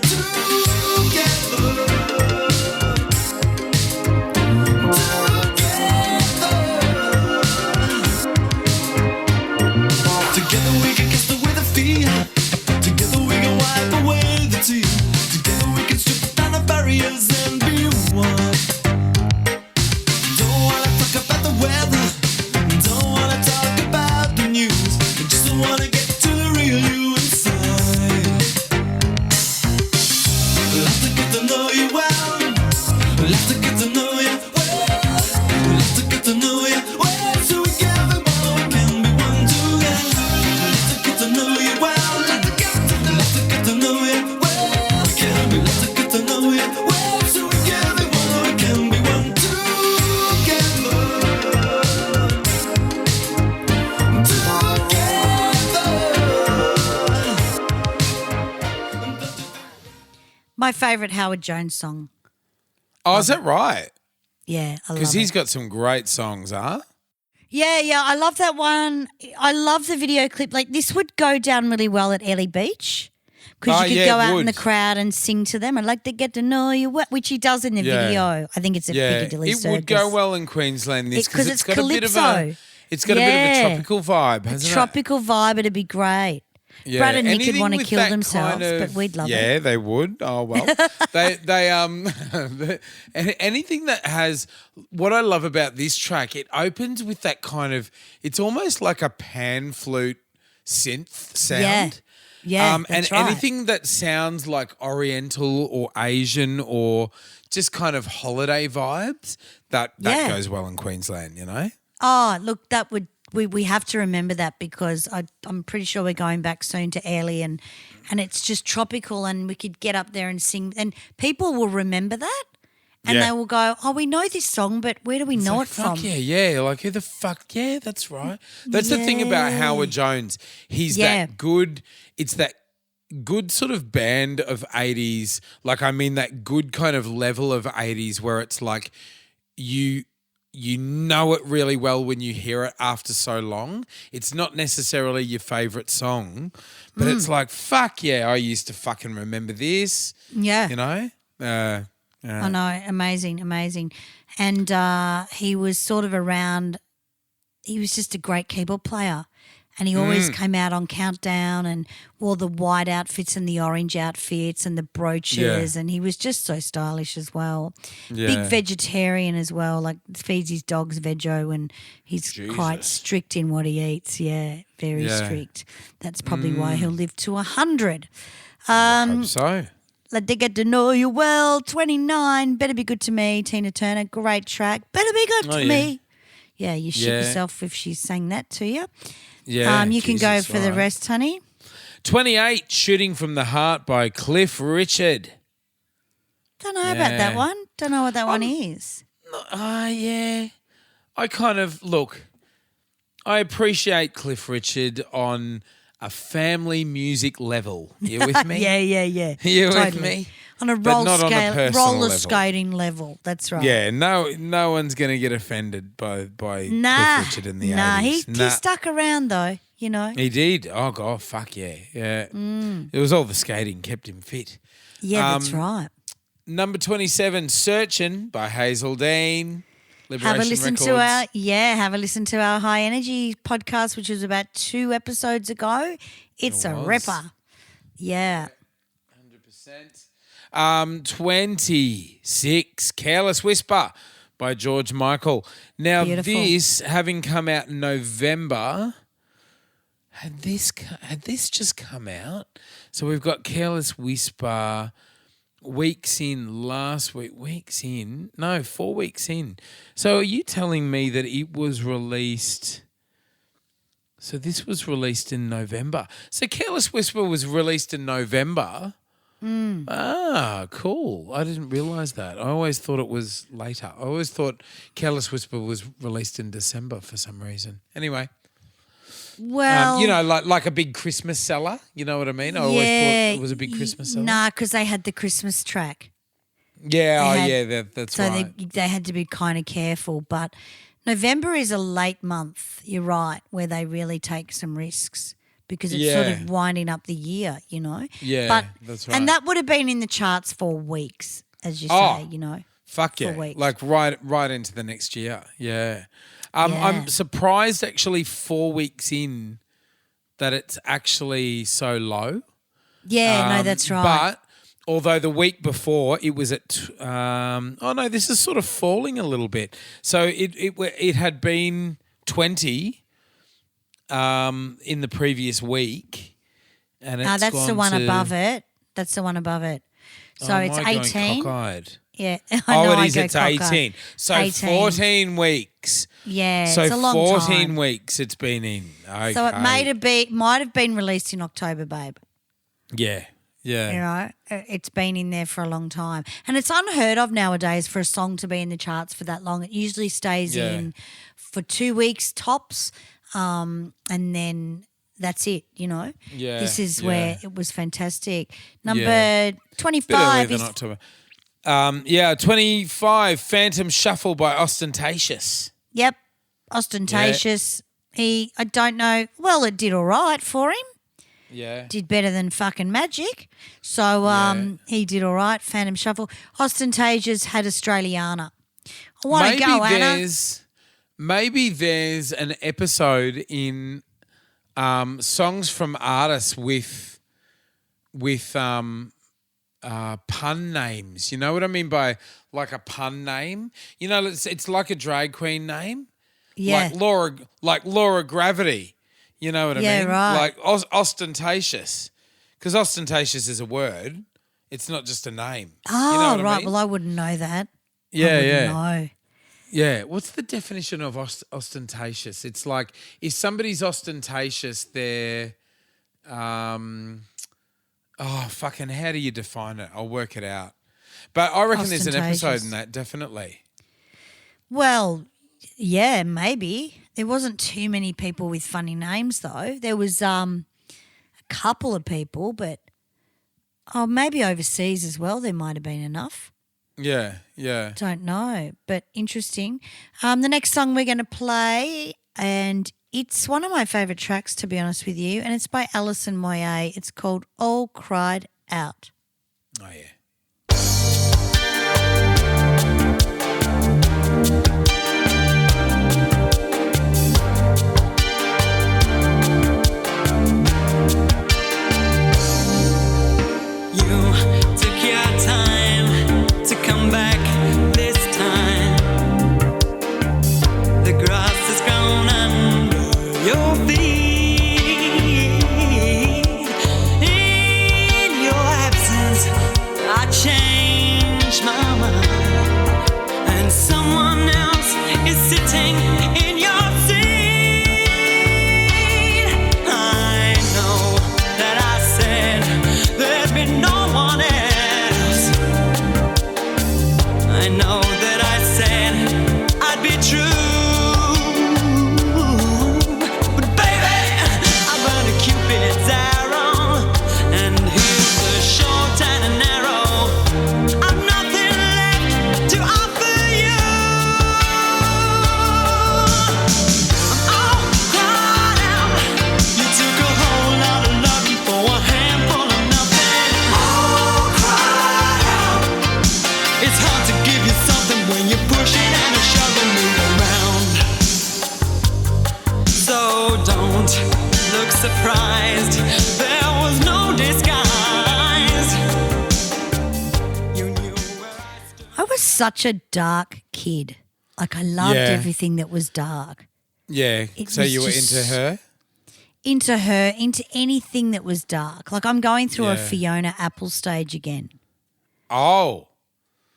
S1: together we can kiss the way the feet. Together we can wipe away the tears. Together we can strip down the barriers and be one. Don't wanna talk about the weather. Don't wanna talk about the news. I just wanna get to the real you inside. Love to get to know you well. Love to get to know you well. Love to get to know you well. So we can be one, we can be one together. Love to get to know you well. Love to get to know you well. We can be love to get to know you well. So we can be one, we can be one together.
S2: My favourite Howard Jones song.
S3: Oh, is that right?
S2: Yeah, I love
S3: Because
S2: it.
S3: he's got some great songs, huh?
S2: Yeah, I love that one. I love the video clip. Like, this would go down really well at Ellie Beach because
S3: Oh,
S2: you could
S3: yeah,
S2: go
S3: it
S2: out in
S3: would.
S2: the crowd and sing to them. I'd like to get to know you, which he does in the
S3: Yeah.
S2: video. I think it's a Piccadilly
S3: it
S2: Circus.
S3: would go well in Queensland. This
S2: 'Cause
S3: because
S2: it's
S3: got a bit of a.
S2: calypso.
S3: It's got a bit of
S2: Yeah.
S3: a tropical vibe, hasn't it?
S2: Tropical vibe, it'd be great.
S3: Yeah,
S2: Brad and Nick would
S3: anything
S2: want to
S3: with
S2: kill
S3: that
S2: themselves,
S3: kind of-
S2: but we'd love it.
S3: Yeah, they would. Oh well, anything that has what I love about this track, it opens with that kind of. It's almost like a pan flute synth sound.
S2: Yeah,
S3: and
S2: that's right.
S3: anything that sounds like Oriental or Asian or just kind of holiday vibes, that
S2: Yeah.
S3: goes well in Queensland, you know.
S2: Oh, look, that would we have to remember that because I'm pretty sure we're going back soon to Airlie and it's just tropical and we could get up there and sing and people will remember that and
S3: Yeah.
S2: they will go, oh, we know this song, but where do we know
S3: Like,
S2: it
S3: fuck
S2: from?
S3: yeah. Like, who the fuck? Yeah, that's right. That's the thing about
S2: Yeah.
S3: Howard Jones. He's
S2: Yeah.
S3: that good. It's that good sort of band of 80s. Like, I mean, that good kind of level of 80s where it's like you know it really well when you hear it after so long. It's not necessarily your favourite song, but it's like, fuck yeah, I used to fucking remember this.
S2: Yeah.
S3: You know?
S2: I know, amazing. And he was sort of around, he was just a great keyboard player. And he always came out on Countdown and wore the white outfits and the orange outfits and the brooches.
S3: Yeah.
S2: And he was just so stylish as well.
S3: Yeah.
S2: Big vegetarian as well, like feeds his dogs veggie and he's quite
S3: Jesus.
S2: strict in what he eats. Yeah, very
S3: Yeah.
S2: strict. That's probably why he'll live to 100.
S3: I hope so.
S2: Let they get to know you well. 29, Better Be Good to Me. Tina Turner, great track. Better be good to
S3: yeah.
S2: me. Yeah, you shit
S3: Yeah.
S2: yourself if she sang that to you.
S3: Yeah.
S2: You can go
S3: Jesus,
S2: for the
S3: right.
S2: rest, honey.
S3: 28, Shooting from the Heart by Cliff Richard.
S2: Don't know about that one. Don't know what that one is.
S3: Yeah. I kind of, look, I appreciate Cliff Richard on a family music level. You with me?
S2: Yeah.
S3: You
S2: totally.
S3: with me?
S2: On a
S3: But not on a personal
S2: roller
S3: level.
S2: skating level. That's right.
S3: Yeah, no one's going to get offended by Cliff Richard in the 80s.
S2: He stuck around though, you know.
S3: He did. Oh, God, fuck yeah. Yeah. It was all the skating kept him fit.
S2: Yeah, that's right.
S3: Number 27, Searchin' by Hazel Dean. Liberation
S2: Have a listen
S3: Records.
S2: have a listen to our High Energy podcast, which was about 2 episodes ago. It's a
S3: was.
S2: ripper. Yeah.
S3: 100%. 26, Careless Whisper by George Michael. Now,
S2: Beautiful.
S3: this, having come out in November, had this just come out? So we've got Careless Whisper weeks in last week. 4 weeks in. So are you telling me that it was released... So this was released in November. So Careless Whisper was released in November. Ah, cool. I didn't realise that. I always thought it was later. I always thought Careless Whisper was released in December for some reason. Anyway,
S2: Well,
S3: like a big Christmas seller. You know what I mean? I always thought it was a big Christmas seller.
S2: Nah, because they had the Christmas track.
S3: Yeah, that's
S2: So
S3: right.
S2: they had to be kind of careful. But November is a late month, you're right, where they really take some risks because it's sort of winding up the year, you know.
S3: Yeah,
S2: but,
S3: that's right.
S2: And that would have been in the charts for weeks, as you say, you know.
S3: Fuck
S2: for
S3: yeah.
S2: weeks.
S3: Like right into the next year. Yeah. I'm surprised actually 4 weeks in that it's actually so low.
S2: Yeah, no, that's right.
S3: But although the week before it was at, this is sort of falling a little bit. So it had been 20 in the previous week, and it's
S2: that's the
S3: gone
S2: one
S3: to,
S2: above it. That's the one above it. So it's
S3: am I going
S2: 18.
S3: cockeyed?
S2: Yeah. I know,
S3: It is.
S2: I go
S3: It's
S2: cockeyed.
S3: 18. So
S2: 18.
S3: 14 weeks.
S2: Yeah,
S3: So
S2: it's a long
S3: 14
S2: time.
S3: weeks it's been in. Okay.
S2: So it might have been released in October, babe.
S3: Yeah. Yeah.
S2: You know, it's been in there for a long time. And it's unheard of nowadays for a song to be in the charts for that long. It usually stays in for 2 weeks tops, and then that's it, you know.
S3: Yeah,
S2: This is where it was fantastic. Number
S3: Bit
S2: 25
S3: earlier
S2: is
S3: than October. 25, Phantom Shuffle by Ostentatious.
S2: Yep, Ostentatious. I don't know. Well, it did all right for him.
S3: Yeah.
S2: Did better than fucking Magic. So he did all right. Phantom Shuffle. Ostentatious had Australiana. I want to go, Anna.
S3: Maybe there's an episode in songs from artists with pun names. You know what I mean by like a pun name? You know, it's like a drag queen name.
S2: Yeah.
S3: Like Laura Gravity. You know what I
S2: Yeah,
S3: mean?
S2: right.
S3: Like ostentatious. Because ostentatious is a word. It's not just a name.
S2: Oh,
S3: you know what
S2: right.
S3: I mean?
S2: Well, I wouldn't know that.
S3: Yeah.
S2: No.
S3: Yeah. What's the definition of ostentatious? It's like if somebody's ostentatious, they're how do you define it? I'll work it out. But I reckon there's an episode
S2: Ostentatious.
S3: in that, definitely.
S2: Well, yeah, maybe. There wasn't too many people with funny names, though. There was a couple of people, but maybe overseas as well. There might have been enough.
S3: Yeah.
S2: Don't know, but interesting. The next song we're going to play, and it's one of my favourite tracks, to be honest with you, and it's by Alison Moyet. It's called All Cried Out.
S3: Oh, yeah.
S1: You took your time to come back this time. The grass has grown under your feet. In your absence, I
S2: such a dark kid. Like I loved
S3: Yeah.
S2: everything that was dark.
S3: Yeah.
S2: It
S3: So
S2: was
S3: you were
S2: just-
S3: into her?
S2: Into anything that was dark. Like I'm going through a
S3: Yeah.
S2: Fiona Apple stage again.
S3: Oh.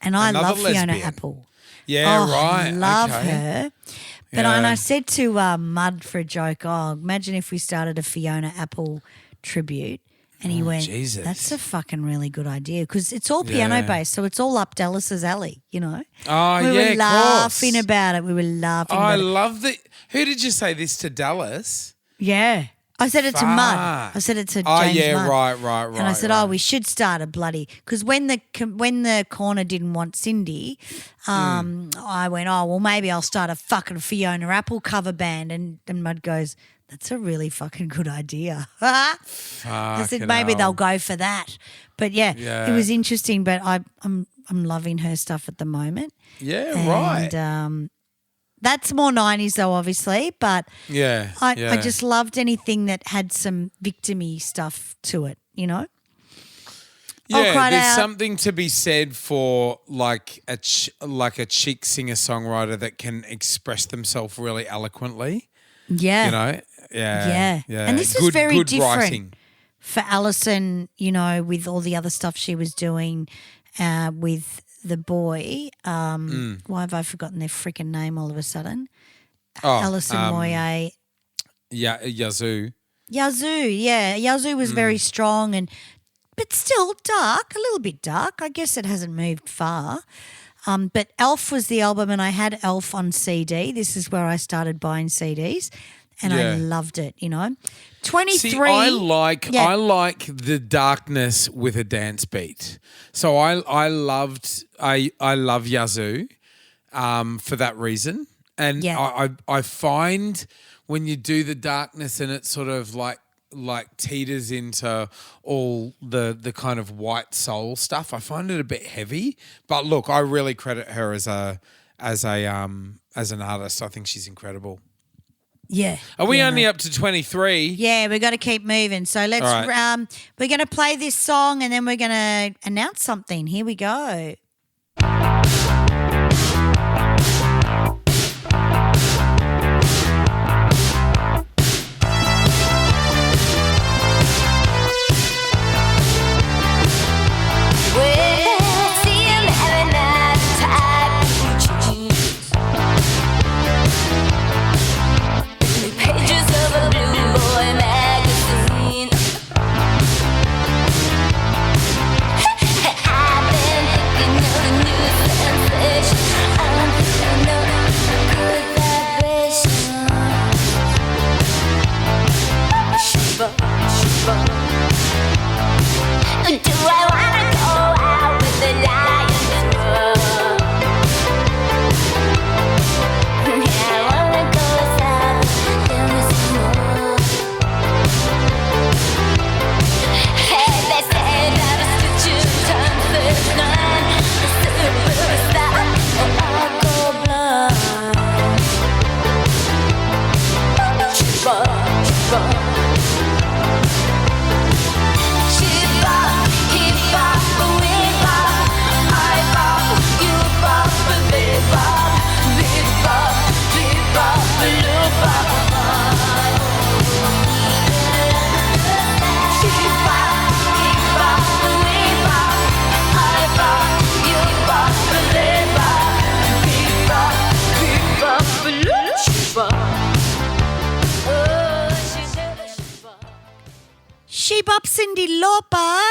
S2: And I
S3: Another
S2: love Fiona
S3: lesbian.
S2: Apple.
S3: Yeah,
S2: Oh,
S3: right.
S2: I love
S3: okay.
S2: her. But
S3: Yeah.
S2: and I said to Mud for a joke, oh, imagine if we started a Fiona Apple tribute. And he went,
S3: Jesus.
S2: that's a fucking really good idea because it's all piano
S3: Yeah.
S2: based. So it's all up Dallas's alley, you know?
S3: Oh,
S2: we
S3: yeah,
S2: were
S3: of
S2: laughing
S3: course.
S2: about it. We were laughing
S3: I
S2: about it.
S3: love the. Who did you say this to, Dallas?
S2: Yeah. I said it to Mud.
S3: Fuck.
S2: I said it to James
S3: Oh, yeah,
S2: Mudd.
S3: right.
S2: And I said, oh, we should start a bloody – because when the corner didn't want Cindy, I went, oh, well, maybe I'll start a fucking Fiona Apple cover band. And Mud goes, that's a really fucking good idea. I said,
S3: Fucking
S2: maybe
S3: hell.
S2: they'll go for that. But, yeah,
S3: Yeah.
S2: it was interesting. But I'm loving her stuff at the moment.
S3: Yeah, right.
S2: And that's more 90s though, obviously. But
S3: Yeah.
S2: I just loved anything that had some victimy stuff to it, you know?
S3: Yeah,
S2: cried
S3: there's
S2: out.
S3: something to be said for like a chic singer-songwriter that can express themselves really eloquently,
S2: Yeah.
S3: you know? Yeah.
S2: And this was very
S3: good
S2: different
S3: writing.
S2: for Alison, you know, with all the other stuff she was doing with the boy. Why have I forgotten their freaking name all of a sudden?
S3: Oh,
S2: Alison Moyet.
S3: Yeah, Yazoo.
S2: Yazoo, yeah. Yazoo was very strong but still dark, a little bit dark. I guess it hasn't moved far. But Elf was the album and I had Elf on CD. This is where I started buying CDs and I
S3: Yeah.
S2: loved it, you know. 23.
S3: See, I like
S2: Yeah.
S3: the darkness with a dance beat. So I love Yazoo for that reason. And
S2: Yeah.
S3: I find when you do the darkness and it sort of like teeters into all the kind of white soul stuff, I find it a bit heavy. But look, I really credit her as an artist. I think she's incredible.
S2: Yeah.
S3: Are we
S2: Yeah,
S3: only
S2: no.
S3: up to 23?
S2: Yeah, we've got to keep moving. So let's
S3: All right.
S2: we're going to play this song and then we're going to announce something. Here we go.
S6: Do I wanna go out with the lion's roar? Yeah, I wanna go south, there is more. Hey, they say that a stitch turns first nine. A superstar, or I'll go blind. Chipper.
S2: She Bop Cyndi Lauper.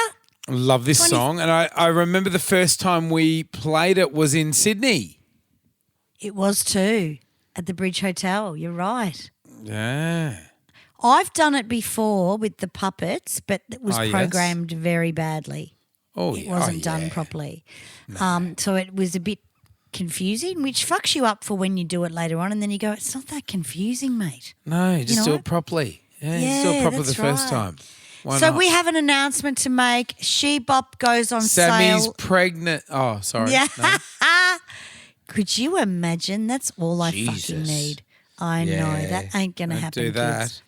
S3: Love this song. And I remember the first time we played it was in Sydney.
S2: It was too at the Bridge Hotel. You're right.
S3: Yeah.
S2: I've done it before with the puppets, but it was
S3: Oh, yes?
S2: programmed very badly.
S3: Oh,
S2: It
S3: yeah.
S2: wasn't
S3: Oh,
S2: done
S3: yeah.
S2: properly. So it was a bit confusing, which fucks you up for when you do it later on and then you go, it's not that confusing, mate.
S3: No, just
S2: know
S3: do
S2: what?
S3: it properly. Yeah, just do
S2: Yeah,
S3: it properly the
S2: that's
S3: first
S2: right.
S3: time. Why
S2: So
S3: not?
S2: we have an announcement to make. She Bop goes on
S3: Sammy's
S2: sale.
S3: pregnant. Oh, sorry.
S2: Yeah.
S3: No.
S2: Could you imagine? That's all I fucking
S3: Jesus.
S2: need. I know.
S3: Yeah.
S2: That ain't going to
S3: Don't
S2: happen,
S3: do that.
S2: kids.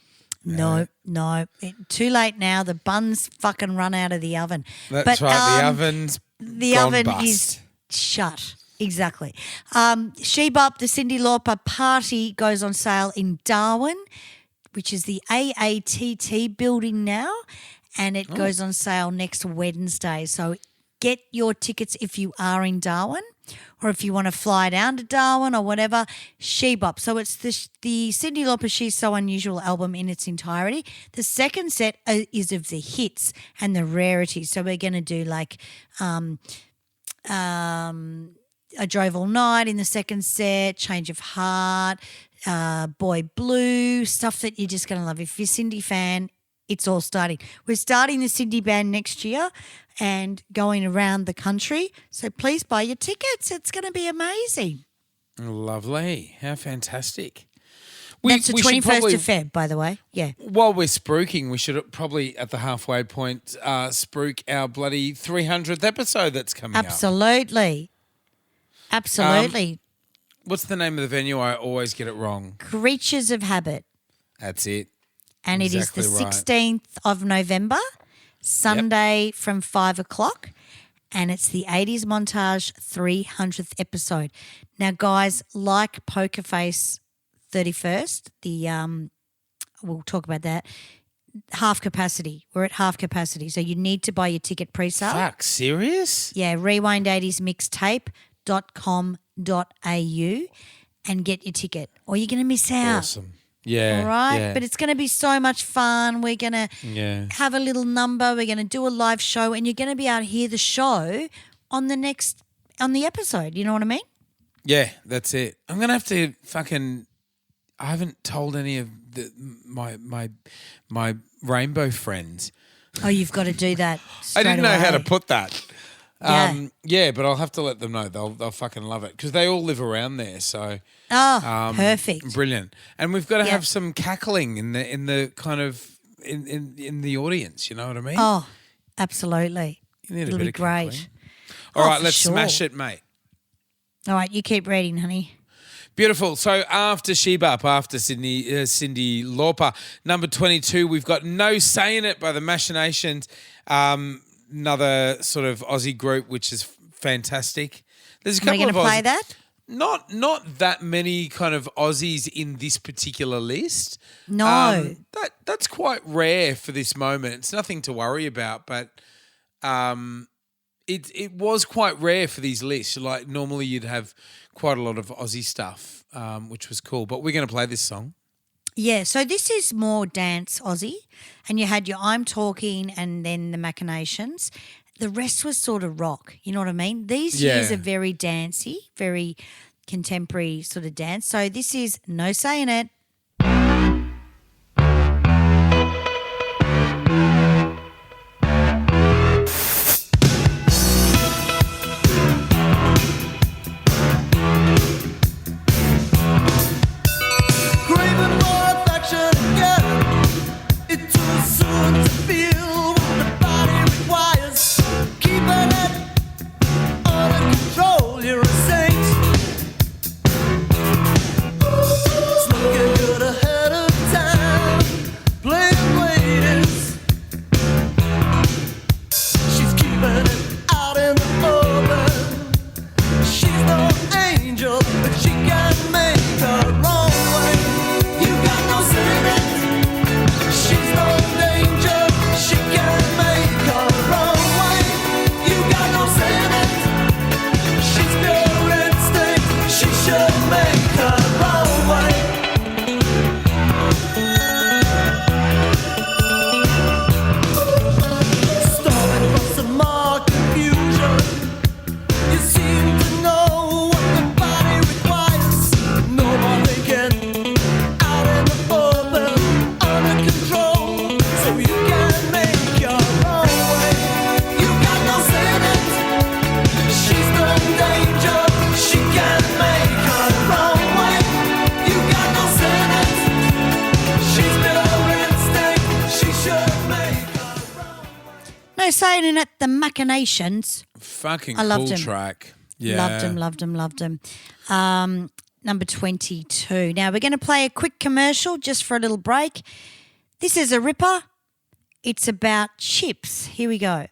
S2: No. Too late now. The bun's fucking run out of the oven.
S3: That's
S2: But,
S3: right. The oven's
S2: the
S3: gone
S2: oven
S3: bust.
S2: is shut. Exactly. She Bop, the Cyndi Lauper party goes on sale in Darwin, which is the AATT building now, and it goes on sale next Wednesday. So get your tickets if you are in Darwin, or if you want to fly down to Darwin or whatever. She Bop. So it's the Cyndi Lauper She's So Unusual album in its entirety. The second set is of the hits and the rarities. So we're going to do like I Drove All Night in the second set, Change of Heart, Boy Blue, stuff that you're just going to love. If you're a Cyndi fan, it's all starting. We're starting the Cyndi band next year and going around the country. So please buy your tickets. It's going to be amazing.
S3: Lovely. How fantastic.
S2: That's the
S3: we should
S2: 21st of Feb, by the way. Yeah.
S3: While we're spruiking, we should probably, at the halfway point, spruik our bloody 300th episode that's coming up.
S2: Absolutely.
S3: What's the name of the venue? I always get it wrong.
S2: Creatures of Habit.
S3: That's it.
S2: And
S3: Exactly
S2: it is the
S3: right.
S2: 16th of November, Sunday from 5 o'clock. And it's the 80s Montage 300th episode. Now, guys, like Poker Face 31st, we'll talk about that, half capacity. We're at half capacity. So you need to buy your ticket pre-sale.
S3: Fuck, serious?
S2: Yeah, rewind80smixtape.com.au and get your ticket or you're going to miss out.
S3: Awesome. Yeah.
S2: All right?
S3: yeah.
S2: But it's going to be so much fun. We're going to have a little number. We're going to do a live show and you're going to be able to hear the show on the episode. You know what I mean?
S3: Yeah, that's it. I'm going to have to fucking... I haven't told any of my rainbow friends.
S2: Oh, you've got to do that
S3: I didn't know how to
S2: away.
S3: put that.
S2: Yeah.
S3: But I'll have to let them know. They'll fucking love it because they all live around there. So
S2: perfect.
S3: brilliant. And we've got to
S2: Yep.
S3: have some cackling in the kind of in the audience. You know what I mean?
S2: Oh, absolutely.
S3: You need
S2: It'll
S3: a bit
S2: be
S3: of
S2: great.
S3: cackling. All right,
S2: for
S3: let's
S2: sure.
S3: smash it, mate.
S2: All right, you keep reading, honey.
S3: Beautiful. So after She Bop, after Cyndi Lauper, number 22, we've got No Say in It by the Machinations, another sort of Aussie group, which is fantastic. There's a
S2: Am I
S3: couple
S2: going
S3: of
S2: to play
S3: Aussie-
S2: that?
S3: Not that many kind of Aussies in this particular list.
S2: No.
S3: That's quite rare for this moment. It's nothing to worry about, but it was quite rare for these lists. Like normally you'd have quite a lot of Aussie stuff, which was cool. But we're going to play this song.
S2: Yeah, so this is more dance Aussie, and you had your I'm Talking and then the Machinations. The rest was sort of rock, you know what I mean? These years are very dancey, very contemporary sort of dance. So this is No Say in It.
S1: Craving more affection again. It's too soon to feel what the body requires. Keeping it under control, you're a saint. It's looking good ahead of time. Playing ladies. She's keeping it out in the open. She's no angel, but she can make her own way. You got no secret. She's no danger. She can make her own way. You got no secret. She's pure instinct. She should make her own way. Starting from some more confusion. You seem to know what the body requires. No more thinking out in the open, under control, so you can make your own way. You got no secret. She's no danger. She can make her own way. You got no secret. She's pure instinct. She should make her own.
S2: No Saying in It, the Machinations.
S3: Fucking
S2: I loved
S3: cool
S2: him.
S3: track. Yeah.
S2: Loved him. Number 22. Now we're going to play a quick commercial just for a little break. This is a ripper. It's about chips. Here we go.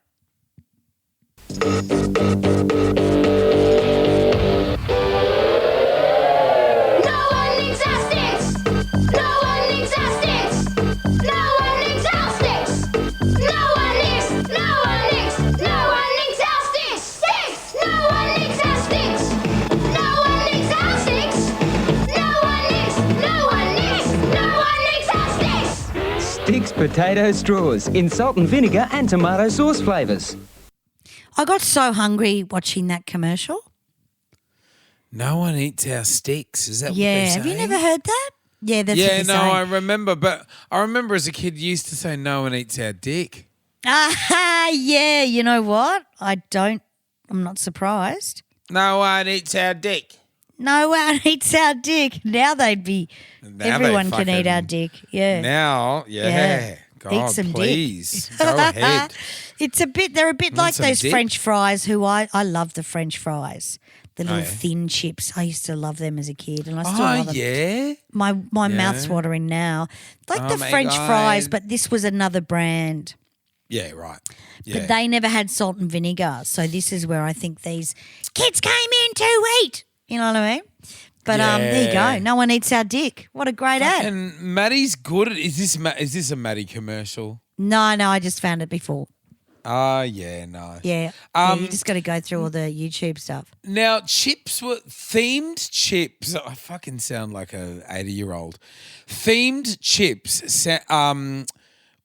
S7: potato straws in salt and vinegar and tomato sauce flavours.
S2: I got so hungry watching that commercial.
S3: No one eats our sticks. Is that what
S2: Yeah,
S3: they're saying?
S2: have you never heard that? Yeah, that's what
S3: Yeah,
S2: they're
S3: no,
S2: saying.
S3: I remember. But I remember as a kid you used to say no one eats our dick.
S2: Ah, yeah, you know what? I'm not surprised.
S3: No one eats our dick.
S2: No one eats our dick. Now they'd be,
S3: Now
S2: everyone
S3: they
S2: can eat our
S3: fucking-
S2: dick. Yeah.
S3: Now, yeah.
S2: Yeah.
S3: God,
S2: Eat some dick.
S3: please. Go ahead.
S2: They're a bit like
S3: some
S2: those
S3: dick?
S2: French fries I love the French fries. The little
S3: yeah.
S2: thin chips. I used to love them as a kid and I still love
S3: Oh,
S2: them.
S3: yeah?
S2: My mouth's watering now. Like
S3: Oh
S2: the
S3: my
S2: French
S3: God.
S2: fries, but this was another brand.
S3: Yeah, right. Yeah.
S2: But they never had salt and vinegar. So this is where I think these kids came in to eat. You know what I mean? But there you
S3: Yeah.
S2: go. No one eats our dick. What a great ad.
S3: And Maddie's good at is this a Maddie commercial?
S2: No, I just found it before.
S3: Oh, yeah, no.
S2: Yeah. You just got to go through all the YouTube stuff.
S3: Now, chips were themed chips. I fucking sound like a 80-year-old. Themed chips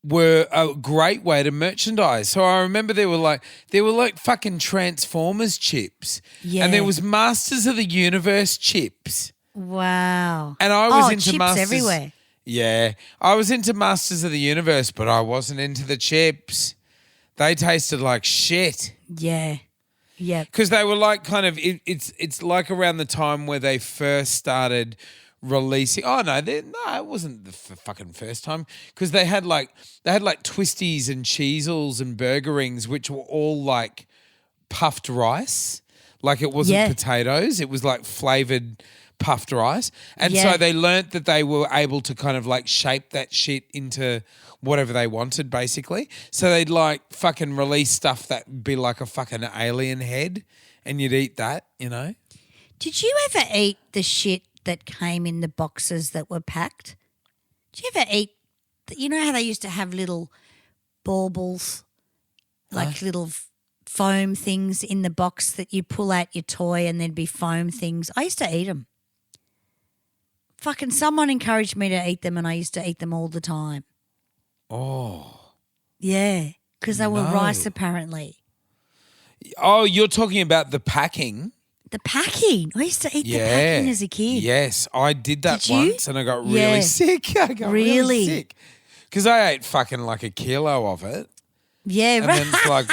S3: were a great way to merchandise. So I remember there were like fucking Transformers chips.
S2: Yeah.
S3: And there was Masters of the Universe chips.
S2: Wow.
S3: And I was into
S2: chips
S3: Masters
S2: everywhere.
S3: Yeah. I was into Masters of the Universe, but I wasn't into the chips. They tasted like shit.
S2: Yeah. Yeah.
S3: Because they were like kind of it's like around the time where they first started releasing. Oh no, it wasn't the fucking first time because they had like twisties and cheezels and burger rings, which were all like puffed rice. Like it wasn't potatoes; it was like flavored puffed rice. And so they learnt that they were able to kind of like shape that shit into whatever they wanted, basically. So they'd like fucking release stuff that'd be like a fucking alien head, and you'd eat that, you know.
S2: Did you ever eat the shit that came in the boxes that were packed? Did you ever eat, you know how they used to have little baubles, like little foam things in the box that you pull out your toy and there'd be foam things? I used to eat them. Fucking someone encouraged me to eat them and I used to eat them all the time.
S3: Oh.
S2: Yeah, because they were rice apparently.
S3: Oh, you're talking about the packing.
S2: The packing. I used to eat the
S3: Yeah.
S2: packing as a kid.
S3: Yes, I did that
S2: Did you?
S3: once and I got really
S2: Yeah.
S3: sick. I got really
S2: Really?
S3: sick. Because I ate fucking like a kilo of it.
S2: Yeah,
S3: And
S2: right.
S3: then it's like,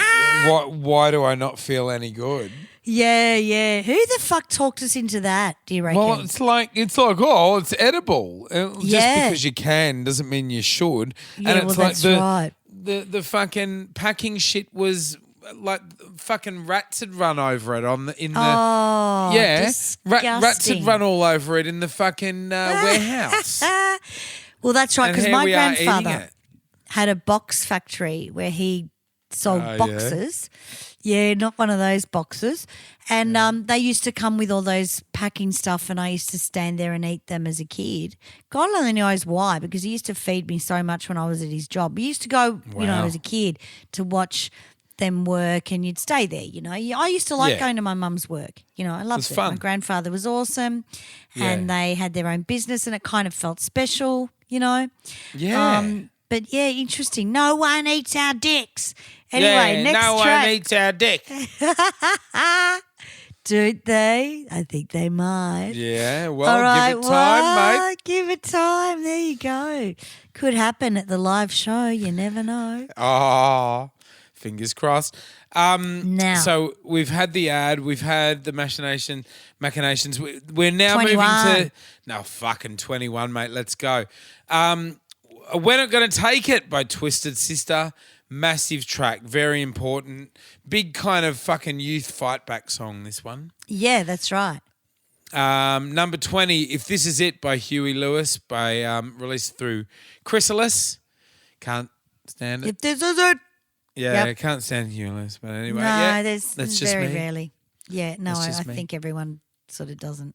S3: why do I not feel any good?
S2: Yeah. Who the fuck talked us into that, do you reckon?
S3: Well, it's like oh, it's edible. Just
S2: Yeah.
S3: because you can doesn't mean you should.
S2: Yeah,
S3: and it's
S2: well,
S3: like
S2: that's right.
S3: the fucking packing shit was like fucking rats had run over it
S2: Oh,
S3: rats had
S2: disgusting.
S3: run all over it in the fucking warehouse.
S2: Well, that's right,
S3: And
S2: because
S3: here
S2: my
S3: we are eating
S2: grandfather
S3: it.
S2: had a box factory where he sold
S3: Oh, yeah?
S2: boxes. Yeah, not one of those boxes. And they used to come with all those packing stuff and I used to stand there and eat them as a kid. God only knows why, because he used to feed me so much when I was at his job. He used to go, you know,
S3: Wow.
S2: as a kid to watch them work and you'd stay there, you know. I used to like
S3: Yeah.
S2: going to my mum's work. You know, I loved
S3: was
S2: it.
S3: fun.
S2: My grandfather was awesome and they had their own business and it kind of felt special, you know.
S3: Yeah.
S2: But yeah, interesting. No one eats our dicks. Anyway, next
S3: no
S2: track.
S3: one eats our dick.
S2: Don't they? I think they might.
S3: Yeah, well,
S2: All right,
S3: give it time,
S2: well,
S3: mate.
S2: give it time. There you go. Could happen at the live show. You never know.
S3: Oh, fingers crossed.
S2: Now.
S3: So we've had the ad, we've had the machinations. We're now
S2: 21.
S3: moving to no fucking 21, mate. Let's go. We're Not Gonna Take It by Twisted Sister. Massive track, very important. Big kind of fucking youth fight back song, this one.
S2: Yeah, that's right.
S3: Number 20, If This Is It by Huey Lewis, released through Chrysalis. Can't stand it.
S2: If this is it.
S3: Yeah,
S2: Yep.
S3: I can't stand Huey Lewis, but anyway.
S2: No,
S3: yeah,
S2: there's
S3: that's just
S2: very
S3: me.
S2: rarely. Yeah, no,
S3: That's
S2: I
S3: just me.
S2: think everyone sort of doesn't.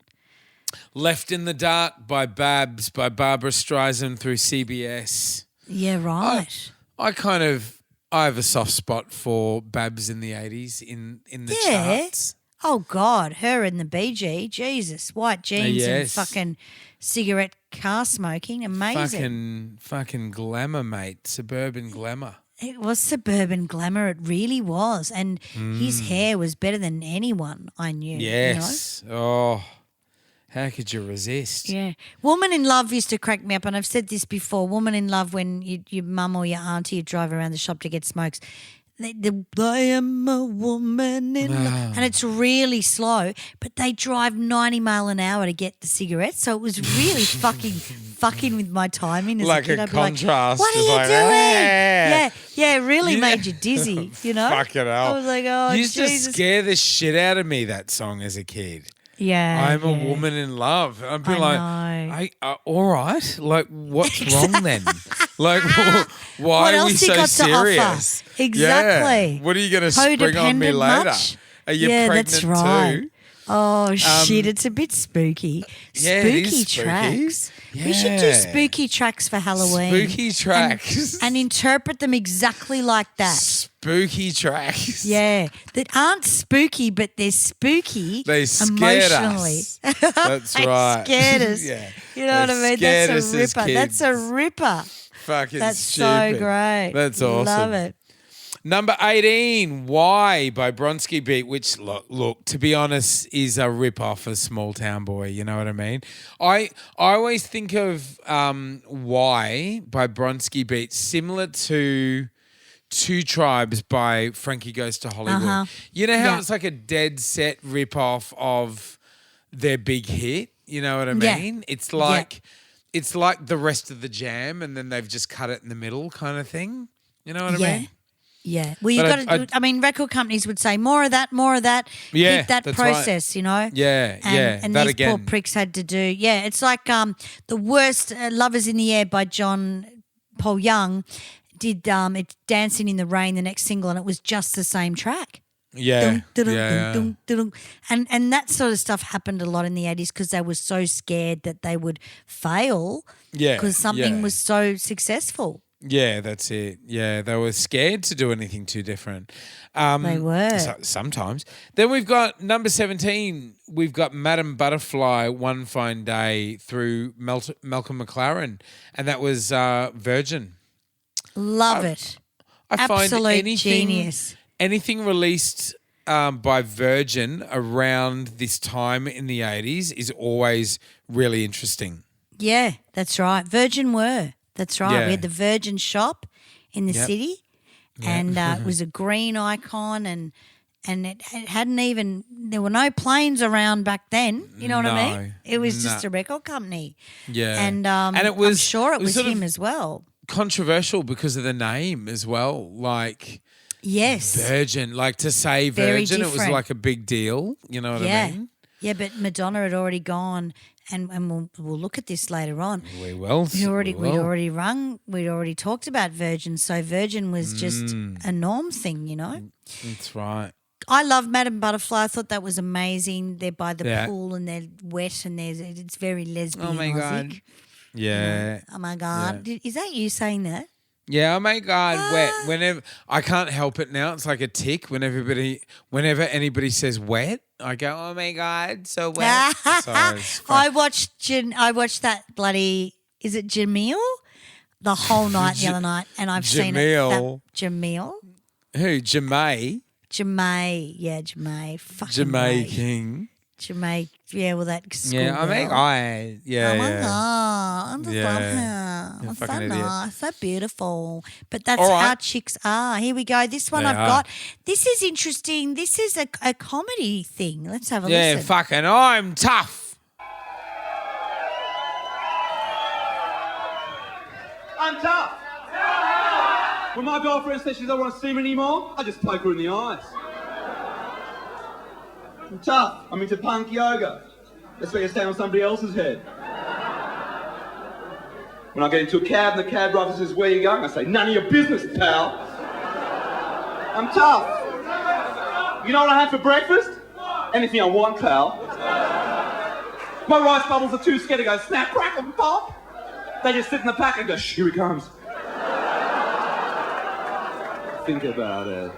S3: Left in the Dark by Babs by Barbara Streisand through CBS.
S2: Yeah, right.
S3: I have a soft spot for Babs in the 80s in the
S2: Yeah.
S3: charts.
S2: Oh God, her and the BG, Jesus, white jeans and
S3: yes.
S2: fucking cigarette car smoking, amazing.
S3: Fucking glamour, mate. Suburban glamour.
S2: It was suburban glamour, it really was, and his hair was better than anyone I knew.
S3: Yes. Oh, how could you resist?
S2: You know? Yeah, Woman in Love used to crack me up, and I've said this before. Woman in Love, when your mum or your auntie would drive around the shop to get smokes. I am a woman in love. And it's really slow, but they drive 90 mile an hour to get the cigarettes. So it was really fucking with my timing as
S3: Like
S2: a kid.
S3: a
S2: I'd be
S3: contrast.
S2: Like, what are
S3: It's
S2: you
S3: like,
S2: doing? Yeah, it really made you dizzy, you know?
S3: Fucking hell.
S2: I was like, oh,
S3: used
S2: Jesus.
S3: to scare the shit out of me, that song, as a kid.
S2: Yeah.
S3: I'm a woman in love. I'd be
S2: I
S3: like, all right. Like, what's wrong then? Like, why
S2: What
S3: are
S2: else
S3: we
S2: you
S3: so
S2: got to offer?
S3: serious?
S2: Exactly.
S3: Yeah. What are you going to spring on me
S2: Codependent
S3: later?
S2: much?
S3: Are you
S2: Yeah,
S3: pregnant
S2: that's right.
S3: too?
S2: Oh, shit, it's a bit spooky.
S3: Yeah, it is
S2: spooky
S3: spooky.
S2: tracks. We should do
S3: Yeah.
S2: spooky tracks for Halloween.
S3: Spooky tracks.
S2: And interpret them exactly like that.
S3: Spooky tracks.
S2: Yeah, that aren't spooky, but they're spooky
S3: They scared
S2: emotionally.
S3: us. That's
S2: They
S3: right.
S2: scared us.
S3: Yeah.
S2: You know
S3: They
S2: what I mean?
S3: scared
S2: That's
S3: us
S2: a
S3: as
S2: ripper. That's a
S3: kids.
S2: ripper.
S3: Fucking
S2: That's
S3: stupid.
S2: so great.
S3: That's awesome.
S2: Love it.
S3: Number 18, Why by Bronski Beat, which, look, to be honest, is a rip-off of Small Town Boy. You know what I mean? I always think of Why by Bronski Beat similar to Two Tribes by Frankie Goes to Hollywood.
S2: Uh-huh.
S3: You know how
S2: Yeah.
S3: it's like a dead set rip-off of their big hit? You know what I
S2: Yeah.
S3: mean? It's like the rest of the Jam, and then they've just cut it in the middle kind of thing. You know what I mean?
S2: Yeah. Well, you
S3: But
S2: got to do. I mean, record companies would say more of that.
S3: Yeah,
S2: Keep that
S3: that's right.
S2: process, you know.
S3: Yeah,
S2: And
S3: that
S2: these poor
S3: again.
S2: pricks had to do. Yeah, it's like the worst "Lovers in the Air" by Paul Young did. It's "Dancing in the Rain," the next single, and it was just the same track.
S3: Yeah.
S2: Dun, dun, dun,
S3: Yeah.
S2: dun, dun, dun. And that sort of stuff happened a lot in the 80s because they were so scared that they would fail
S3: Yeah,
S2: because something
S3: yeah.
S2: was so successful.
S3: Yeah, that's it. Yeah, they were scared to do anything too different.
S2: They were.
S3: Sometimes. Then we've got number 17. We've got Madam Butterfly, One Fine Day through Malcolm McLaren, and that was Virgin.
S2: Love it.
S3: I find
S2: Absolute genius.
S3: Anything released by Virgin around this time in the 80s is always really interesting.
S2: Yeah, that's right. Virgin were. That's right.
S3: Yeah.
S2: We had the Virgin shop in the
S3: Yep.
S2: city, and it was a green icon, and it hadn't even. There were no planes around back then. You know what I
S3: No,
S2: mean? It was just
S3: no.
S2: a record company.
S3: Yeah.
S2: and
S3: it was,
S2: I'm sure it was
S3: sort of
S2: him as well.
S3: controversial because of the name as well. Like
S2: Yes.
S3: Virgin, like to say
S2: Very
S3: Virgin, it was
S2: different.
S3: like a big deal. You know what
S2: Yeah.
S3: I mean?
S2: Yeah, but Madonna had already gone, and we'll look at this later on.
S3: We will.
S2: We'd already
S3: will.
S2: we'd already talked about Virgin, so Virgin was just
S3: Mm.
S2: a norm thing, you know.
S3: That's right.
S2: I love Madam Butterfly. I thought that was amazing. They're by the
S3: Yeah.
S2: pool and they're wet and it's very lesbian.
S3: Oh my God.
S2: Aussie.
S3: Yeah.
S2: Oh my God. Is that you saying that?
S3: Yeah, oh my God, wet. Whenever I can't help it now, it's like a tick. Whenever anybody says wet, I go, oh my God, so wet. So it's fun.
S2: I watched that bloody. Is it Jamil? The whole night the other night, and I've seen it.
S3: Jamil.
S2: Jamil.
S3: Who? Jamae?
S2: Jamae. Yeah, Jamae. Fucking
S3: Jamae
S2: right.
S3: King.
S2: Jamae. Yeah, well, that school
S3: Yeah, oh my
S2: girl.
S3: God. Yeah,
S2: Oh my
S3: yeah.
S2: God, I just love
S3: Yeah.
S2: her.
S3: You're a
S2: Oh, so
S3: fucking idiot.
S2: nice, so beautiful. But that's
S3: All right.
S2: how chicks are. Here we go. This one
S3: They
S2: I've
S3: are.
S2: got. This is interesting. This is a comedy thing. Let's have a
S3: Yeah,
S2: listen.
S3: fucking I'm tough.
S8: I'm tough. When my girlfriend says she doesn't want to see me anymore, I just poke her in the eyes. I'm tough. I'm into punk yoga. That's where you stand on somebody else's head. When I get into a cab and the cab driver says, where you going? I say, none of your business, pal. I'm tough. You know what I had for breakfast? Anything I want, pal. My rice bubbles are too scared to go snap, crackle, and pop. They just sit in the pack and go, shh, here he comes. Think about it.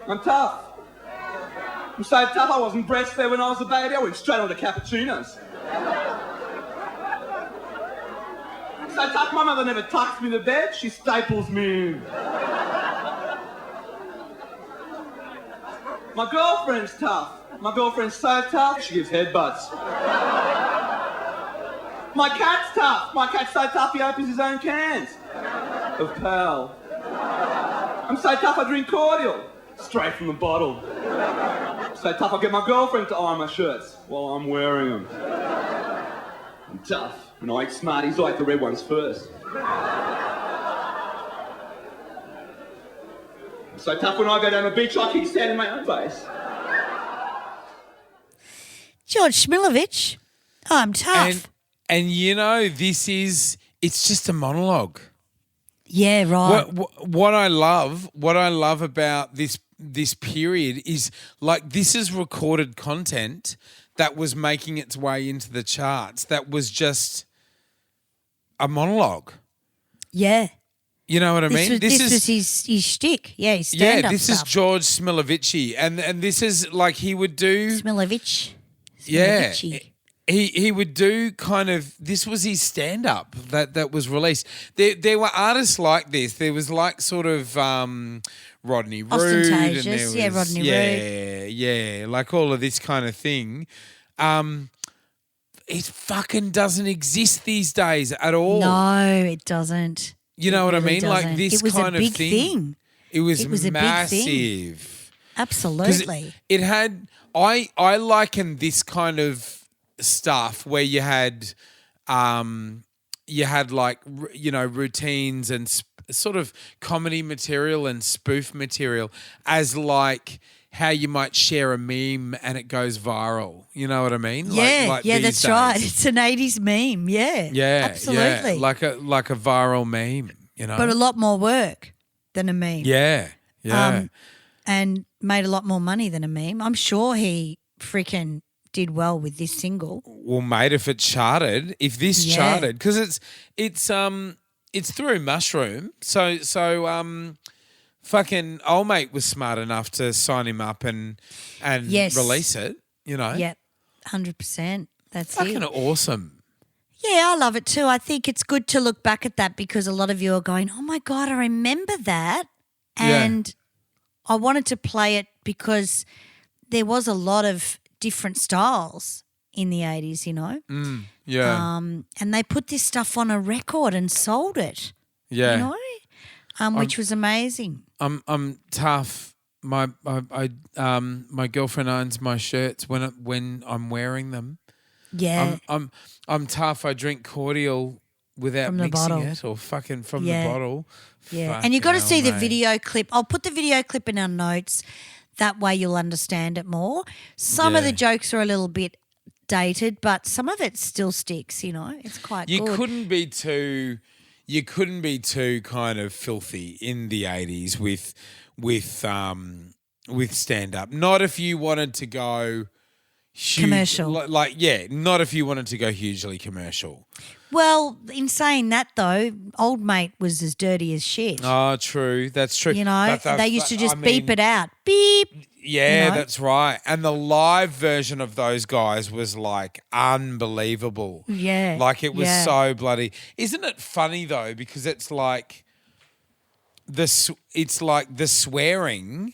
S8: I'm tough. I'm so tough I wasn't breastfed when I was a baby. I went straight on to cappuccinos. I'm so tough my mother never tucks me to bed. She staples me in. My girlfriend's tough. My girlfriend's so tough, she gives headbutts. My cat's tough. My cat's so tough he opens his own cans of Pal. I'm so tough I drink cordial, straight from the bottle. So tough I get my girlfriend to iron my shirts while I'm wearing them. I'm tough, and I eat Smarties, I like the red ones first. I'm so tough when I go down the beach I kick sand in my own face.
S2: George Smilovich, I'm tough.
S3: And you know, it's just a monologue.
S2: Yeah, right.
S3: What I love about this period is like this is recorded content that was making its way into the charts. That was just a monologue.
S2: Yeah.
S3: You know what I mean?
S2: This was his shtick. Yeah, his stand-up
S3: this
S2: stuff.
S3: is George Smilovici, and this is like he would do.
S2: Smilovich.
S3: Yeah.
S2: Smilovici.
S3: He would do kind of, this was his stand-up that was released. There were artists like this. There was like sort of Rodney Rood.
S2: Ostentatious,
S3: And there was,
S2: yeah, Rodney Rood.
S3: Yeah, like all of this kind of thing. It fucking doesn't exist these days at all.
S2: No, it doesn't.
S3: You know what I mean?
S2: Doesn't.
S3: Like this
S2: it was
S3: kind
S2: a big
S3: of thing. It was
S2: a big thing.
S3: massive.
S2: Absolutely.
S3: It had, I liken this kind of stuff where you had like, you know, routines and sort of comedy material and spoof material as like how you might share a meme and it goes viral. You know what I mean?
S2: Yeah,
S3: like
S2: yeah,
S3: these
S2: that's
S3: days.
S2: right. It's an 80s meme. Yeah.
S3: Yeah,
S2: absolutely.
S3: yeah. Like a viral meme, you know.
S2: But a lot more work than a meme.
S3: Yeah, yeah.
S2: And made a lot more money than a meme. I'm sure he freaking did well with this single.
S3: Well, mate, if it charted, charted, because it's through Mushroom, so fucking old mate was smart enough to sign him up and
S2: Yes.
S3: release it. You know,
S2: Yep, 100%. That's
S3: fucking
S2: it.
S3: awesome.
S2: Yeah, I love it too. I think it's good to look back at that because a lot of you are going, oh my God, I remember that.
S3: Yeah.
S2: And I wanted to play it because there was a lot of different styles in the 80s, you know.
S3: Yeah,
S2: And they put this stuff on a record and sold it,
S3: yeah.
S2: you know, which was amazing.
S3: I'm tough. My girlfriend owns my shirts when I'm wearing them.
S2: Yeah.
S3: I'm tough. I drink cordial without
S2: From the
S3: mixing
S2: bottle.
S3: it or fucking from
S2: Yeah.
S3: the bottle.
S2: Yeah. And you've got to see
S3: Fucking
S2: the
S3: hell, mate.
S2: video clip. I'll put the video clip in our notes. That way you'll understand it more. Some of
S3: Yeah.
S2: the jokes are a little bit dated, but some of it still sticks, you know. It's quite
S3: You
S2: good.
S3: couldn't be too kind of filthy in the 80s with stand up. Not if you wanted to go huge,
S2: Commercial.
S3: not if you wanted to go hugely commercial.
S2: Well, in saying that though, old mate was as dirty as shit.
S3: Oh, true. That's true.
S2: You know,
S3: But
S2: they used to just
S3: I
S2: beep
S3: mean,
S2: it out. Beep.
S3: Yeah,
S2: you know?
S3: that's right. And the live version of those guys was like unbelievable.
S2: Yeah.
S3: Like it was
S2: yeah.
S3: so bloody. Isn't it funny though? Because it's like the swearing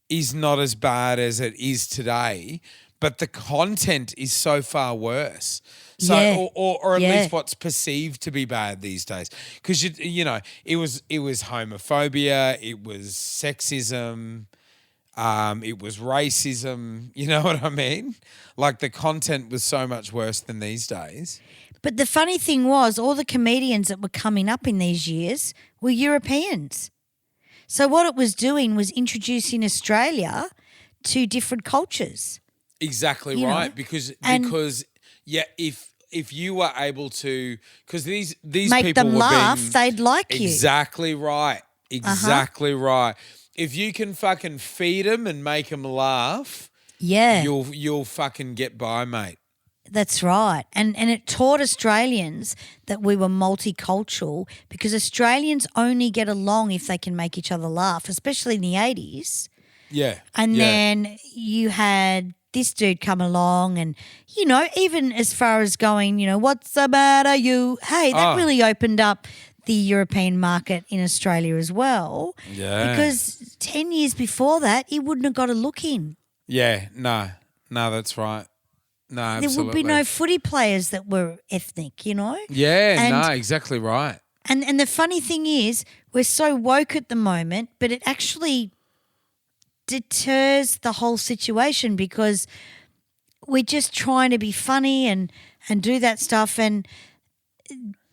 S3: is not as bad as it is today, but the content is so far worse. So,
S2: Yeah.
S3: or at
S2: Yeah.
S3: least what's perceived to be bad these days, because you know it was homophobia, it was sexism, it was racism. You know what I mean? Like the content was so much worse than these days.
S2: But the funny thing was, all the comedians that were coming up in these years were Europeans. So what it was doing was introducing Australia to different cultures.
S3: Exactly
S2: You know,
S3: right, because yeah, if you were able to, because these
S2: Make
S3: people
S2: them
S3: were
S2: laugh,
S3: being,
S2: they'd like you.
S3: exactly right, exactly right. If you can fucking feed them and make them laugh,
S2: Yeah.
S3: you'll fucking get by, mate.
S2: That's right. And it taught Australians that we were multicultural because Australians only get along if they can make each other laugh, especially in the 80s.
S3: Yeah.
S2: And
S3: yeah.
S2: then you had this dude come along and, you know, even as far as going, you know, what's the matter, you? Hey, that really opened up the European market in Australia as well.
S3: Yeah.
S2: Because 10 years before that, he wouldn't have got a look in.
S3: Yeah, no, that's right. No, absolutely.
S2: There would be no footy players that were ethnic, you know?
S3: Yeah,
S2: And-
S3: no, exactly right.
S2: And the funny thing is, we're so woke at the moment, but it actually deters the whole situation because we're just trying to be funny and do that stuff and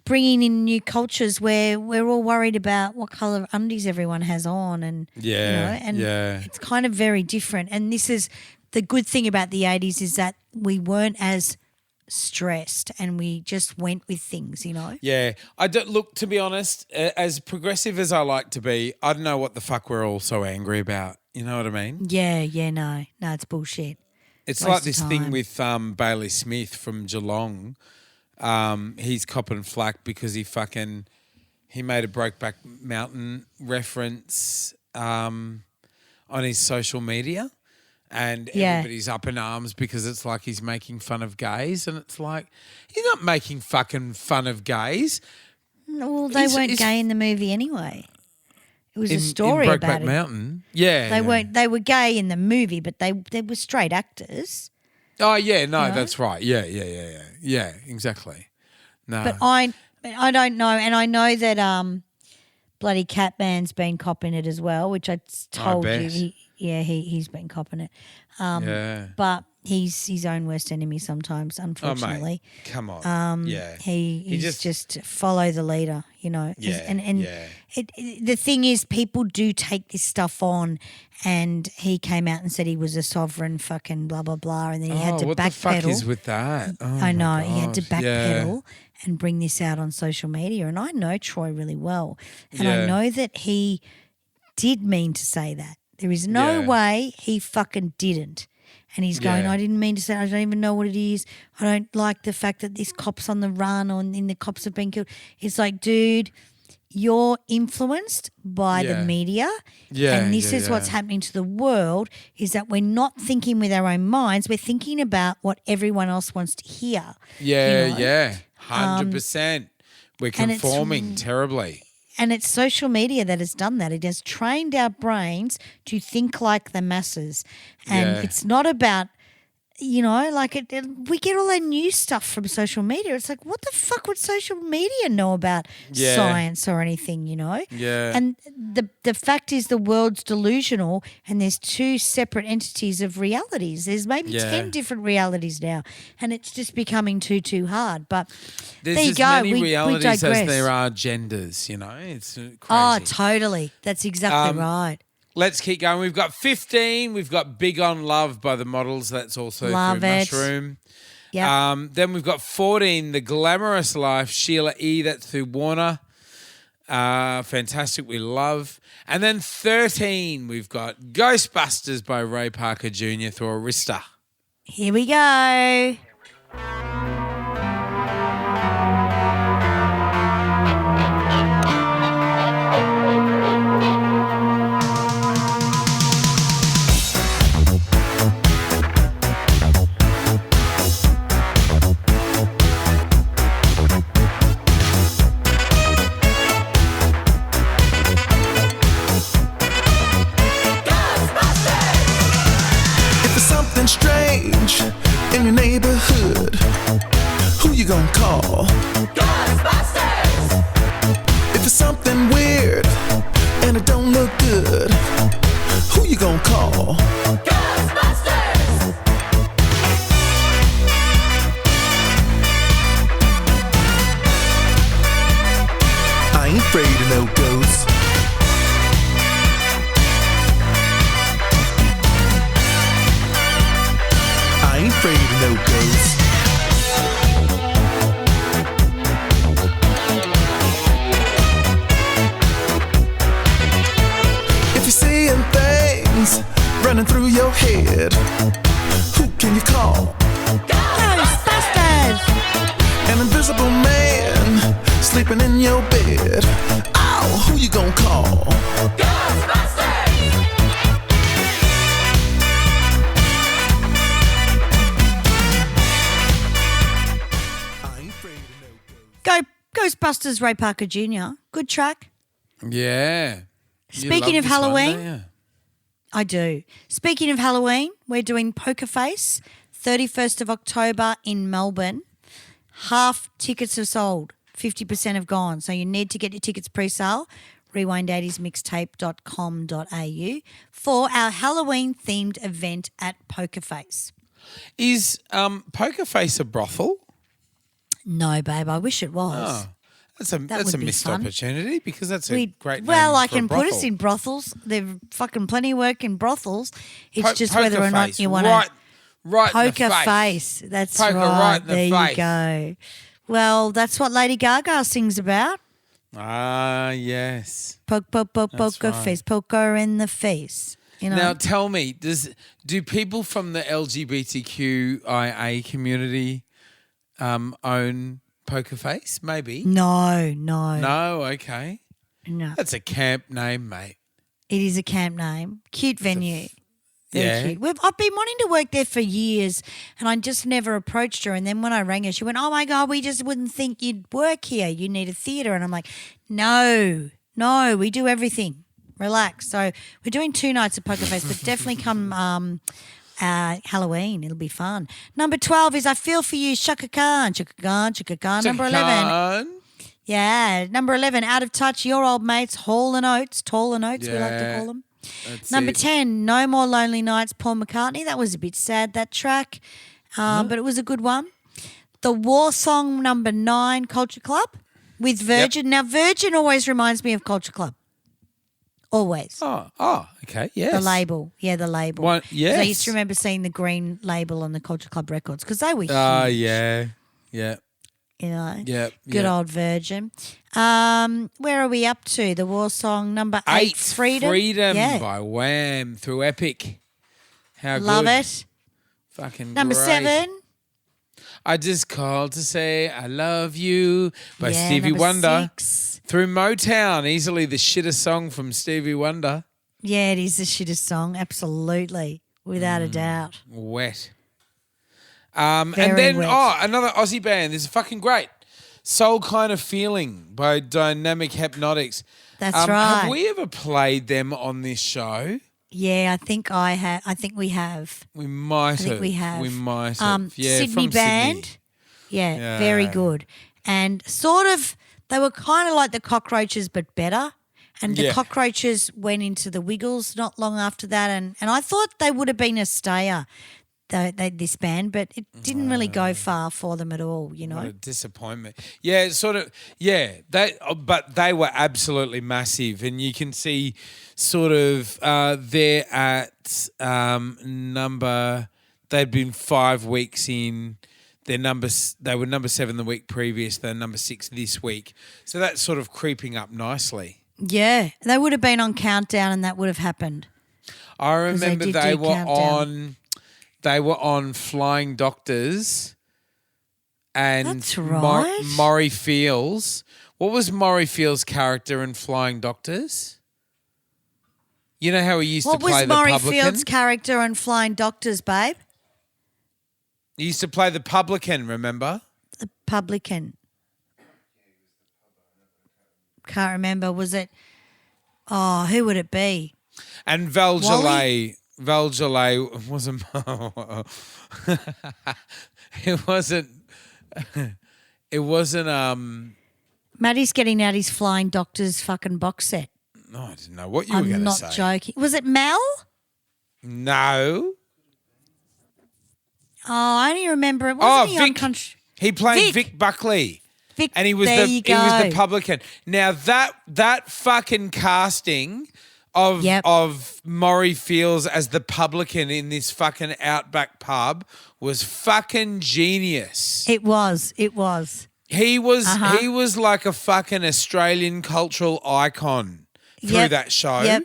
S2: bringing in new cultures where we're all worried about what colour of undies everyone has on and it's kind of very different. And this is the good thing about the 80s is that we weren't as stressed and we just went with things, you know.
S3: Yeah, I don't look, to be honest, as progressive as I like to be, I don't know what the fuck we're all so angry about. You know what I mean?
S2: Yeah, no, it's bullshit.
S3: It's
S2: Waste
S3: like
S2: of
S3: this
S2: time.
S3: thing with Bailey Smith from Geelong. He's copping flack because he made a Brokeback Mountain reference on his social media. And everybody's up in arms because it's like he's making fun of gays. And it's like, he's not making fucking fun of gays.
S2: Well, they weren't gay in the movie anyway. It was a story
S3: in
S2: about
S3: Brokeback
S2: it.
S3: Mountain. Yeah.
S2: They weren't. They were gay in the movie, but they were straight actors.
S3: Oh, yeah, no, that's right. Yeah, exactly. No.
S2: But I don't know, and I know that bloody Catman's been copping it as well, which I told
S3: bet.
S2: you. He's been copping it.
S3: Yeah.
S2: But he's his own worst enemy sometimes,
S3: Oh,
S2: unfortunately.
S3: mate, come on.
S2: He's just follow the leader, you know.
S3: Yeah,
S2: And the thing is, people do take this stuff on, and he came out and said he was a sovereign fucking blah, blah, blah, and then he had to
S3: what the
S2: backpedal.
S3: fuck is with that? Oh,
S2: I know.
S3: my
S2: He had to
S3: God.
S2: backpedal and bring this out on social media. And I know Troy really well. And I
S3: Yeah.
S2: know that he did mean to say that. There is no
S3: Yeah.
S2: way he fucking didn't. And he's going,
S3: Yeah.
S2: I didn't mean to say, I don't even know what it is. I don't like the fact that this cop's on the run or the cops have been killed. It's like, dude, you're influenced by the
S3: Yeah.
S2: media.
S3: Yeah,
S2: And this
S3: yeah,
S2: is what's
S3: yeah.
S2: happening to the world is that we're not thinking with our own minds. We're thinking about what everyone else wants to hear.
S3: Yeah,
S2: you know?
S3: yeah, 100%. We're
S2: and it's
S3: conforming terribly.
S2: And it's social media that has done that. It has trained our brains to think like the masses. And
S3: Yeah.
S2: it's not about, you know, like we get all our news stuff from social media. It's like, what the fuck would social media know about
S3: Yeah.
S2: science or anything, you know?
S3: Yeah.
S2: And the fact is the world's delusional and there's two separate entities of realities. There's maybe
S3: Yeah.
S2: 10 different realities now and it's just becoming too hard. But
S3: There's
S2: there you
S3: as
S2: go.
S3: many
S2: we
S3: realities as
S2: digress.
S3: there are genders, you know? It's crazy.
S2: Oh, totally. That's exactly right.
S3: Let's keep going. We've got 15. We've got Big on Love by the Models. That's also
S2: Love
S3: through
S2: it.
S3: Mushroom.
S2: Yeah.
S3: Then we've got 14, The Glamorous Life, Sheila E. That's through Warner. Fantastic. We love. And then 13, we've got Ghostbusters by Ray Parker Jr. through Arista.
S2: Here we go.
S1: If there's something strange in your neighborhood, who you gonna call?
S6: Ghostbusters!
S1: If there's something weird and it don't look good, who you gonna call?
S6: Ghostbusters!
S1: I ain't afraid of no ghosts. I ain't afraid of no ghosts. If you're seeing things running through your head, who can you call?
S2: Ghostbusters!
S1: An invisible man sleeping in your bed. Oh, who you gonna call?
S6: Ghostbusters!
S2: Ghostbusters, Ray Parker Jr. Good track.
S3: Yeah. You
S2: Speaking
S3: love
S2: of
S3: this one,
S2: Halloween,
S3: don't you?
S2: I do. Speaking of Halloween, we're doing Poker Face, 31st of October in Melbourne. Half tickets are sold, 50% have gone. So you need to get your tickets pre-sale, rewind80smixtape.com.au for our Halloween-themed event at Poker Face.
S3: Is Poker Face a brothel?
S2: No, babe, I wish it was.
S3: Oh, that's a
S2: would be
S3: missed
S2: fun.
S3: opportunity because that's a great
S2: Well,
S3: name
S2: I
S3: for a
S2: can put us
S3: brothel.
S2: in brothels. There's fucking plenty of work in brothels. It's just
S3: Poker
S2: whether or not
S3: Face,
S2: you want
S3: right,
S2: to
S3: right in the
S2: poker
S3: face.
S2: That's
S3: Poker right in the
S2: there
S3: face.
S2: you go. Well, that's what Lady Gaga sings about.
S3: Ah, yes.
S2: Poker
S3: That's right.
S2: face, poker in the face. You know.
S3: Now tell me, do people from the LGBTQIA community own Poker Face? Maybe.
S2: no.
S3: No, okay.
S2: No.
S3: That's a camp name, mate.
S2: It is a camp name. Cute venue. Very
S3: Yeah.
S2: cute. I've been wanting to work there for years and I just never approached her. And then when I rang her, she went, "Oh my God, we just wouldn't think you'd work here. You need a theatre." And I'm like, no, we do everything. Relax. So we're doing 2 nights of Poker Face, but definitely come Halloween. It'll be fun. Number 12 is I Feel For You, Shaka Khan. Number 11.
S3: Can.
S2: Yeah. Number 11, Out of Touch, Your Old Mates, Hall and Oates, we like to
S3: Yeah.
S2: call them.
S3: That's
S2: Number
S3: it.
S2: 10, No More Lonely Nights, Paul McCartney. That was a bit sad, that track, but it was a good one. The War Song, number 9, Culture Club with Virgin. Now, Virgin always reminds me of Culture Club. Always.
S3: Oh, okay, yes.
S2: The label. Yeah, the label.
S3: One-
S2: 'Cause
S3: yes.
S2: I used to remember seeing the green label on the Culture Club records because they were huge.
S3: Yeah.
S2: You know,
S3: Yep,
S2: good
S3: yep.
S2: old Virgin. Where are we up to? The War Song number 8, Freedom.
S3: Freedom
S2: Yeah.
S3: by Wham through Epic. How
S2: Love
S3: good.
S2: it.
S3: Fucking
S2: Number
S3: great.
S2: 7.
S3: I just called to say I love you by
S2: Yeah,
S3: Stevie
S2: number
S3: Wonder.
S2: 6.
S3: Through Motown, easily the shittest song from Stevie Wonder.
S2: Yeah, it is the shittest song. Absolutely. Without a doubt.
S3: Wet. And
S2: Very
S3: then,
S2: wet.
S3: another Aussie band. This is fucking great. Soul Kind of Feeling by Dynamic Hypnotics.
S2: That's
S3: Have
S2: right.
S3: we ever played them on this show?
S2: Yeah, I think I have. I think we have.
S3: We might have.
S2: I think we have.
S3: We might have. Yeah,
S2: Sydney
S3: from
S2: band.
S3: Sydney.
S2: Yeah, very good. And sort of, they were kind of like the Cockroaches, but better. And the
S3: Yeah.
S2: Cockroaches went into the Wiggles not long after that. And I thought they would have been a stayer, this band, but it didn't really go far for them at all, you
S3: What a
S2: know.
S3: disappointment. Yeah, sort of. Yeah, but they were absolutely massive, and you can see sort of they're at number. They'd been 5 weeks in. They were number 7 the week previous. They're number 6 this week. So that's sort of creeping up nicely.
S2: Yeah, they would have been on Countdown and that would have happened.
S3: I remember
S2: did
S3: they
S2: do
S3: were
S2: Countdown.
S3: on Flying Doctors and
S2: That's right.
S3: Maury Fields. What was Maury Fields' character in Flying Doctors? You know how he used
S2: What
S3: to play
S2: was
S3: the
S2: Maury
S3: publican?
S2: Field's character on Flying Doctors, babe?
S3: He used to play the publican, remember?
S2: The publican. Can't remember. Was it? Oh, who would it be?
S3: And Valjalay wasn't. It wasn't. It wasn't.
S2: Maddie's getting out his Flying Doctors fucking box set.
S3: No, I didn't know what you were going
S2: I'm
S3: to
S2: not
S3: say.
S2: joking. Was it Mel?
S3: No.
S2: Oh, I only remember it. Wasn't he on
S3: Vic.
S2: country?
S3: He played
S2: Vic.
S3: Vic Buckley.
S2: Vic,
S3: And he was
S2: there
S3: the
S2: you
S3: he was the
S2: go.
S3: publican. Now that fucking casting of
S2: Yep.
S3: of Maury Fields as the publican in this fucking Outback pub was fucking genius.
S2: It was.
S3: He was
S2: Uh-huh.
S3: he was like a fucking Australian cultural icon through
S2: Yep.
S3: that show.
S2: Yep.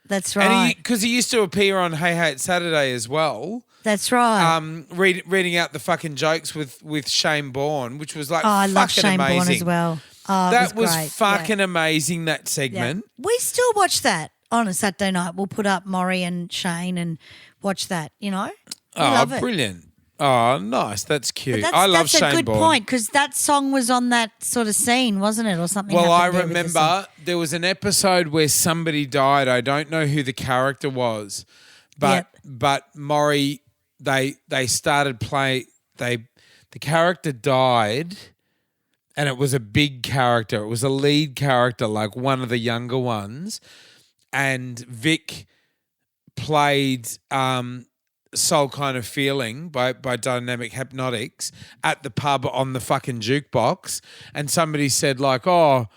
S2: That's right.
S3: And because he used to appear on Hey Hey It's Saturday as well.
S2: That's right.
S3: Reading out the fucking jokes with Shane Bourne, which was like
S2: I love
S3: fucking
S2: Shane
S3: amazing.
S2: Bourne as well. Oh,
S3: That was
S2: great.
S3: fucking
S2: Yeah.
S3: amazing, that
S2: Yeah.
S3: segment.
S2: We still watch that on a Saturday night. We'll put up Maury and Shane and watch that, you know? We love it.
S3: Brilliant. Oh, nice. That's cute.
S2: But
S3: I love
S2: that's a
S3: Shane
S2: good
S3: Bourne.
S2: point because that song was on that sort of scene, wasn't it, or something?
S3: Well, I
S2: happened there with the song.
S3: remember there was an episode where somebody died. I don't know who the character was, but Maury, they started play. The character died, and it was a big character. It was a lead character, like one of the younger ones, and Vic played Soul Kind of Feeling by Dynamic Hypnotics at the pub on the fucking jukebox, and somebody said like, oh,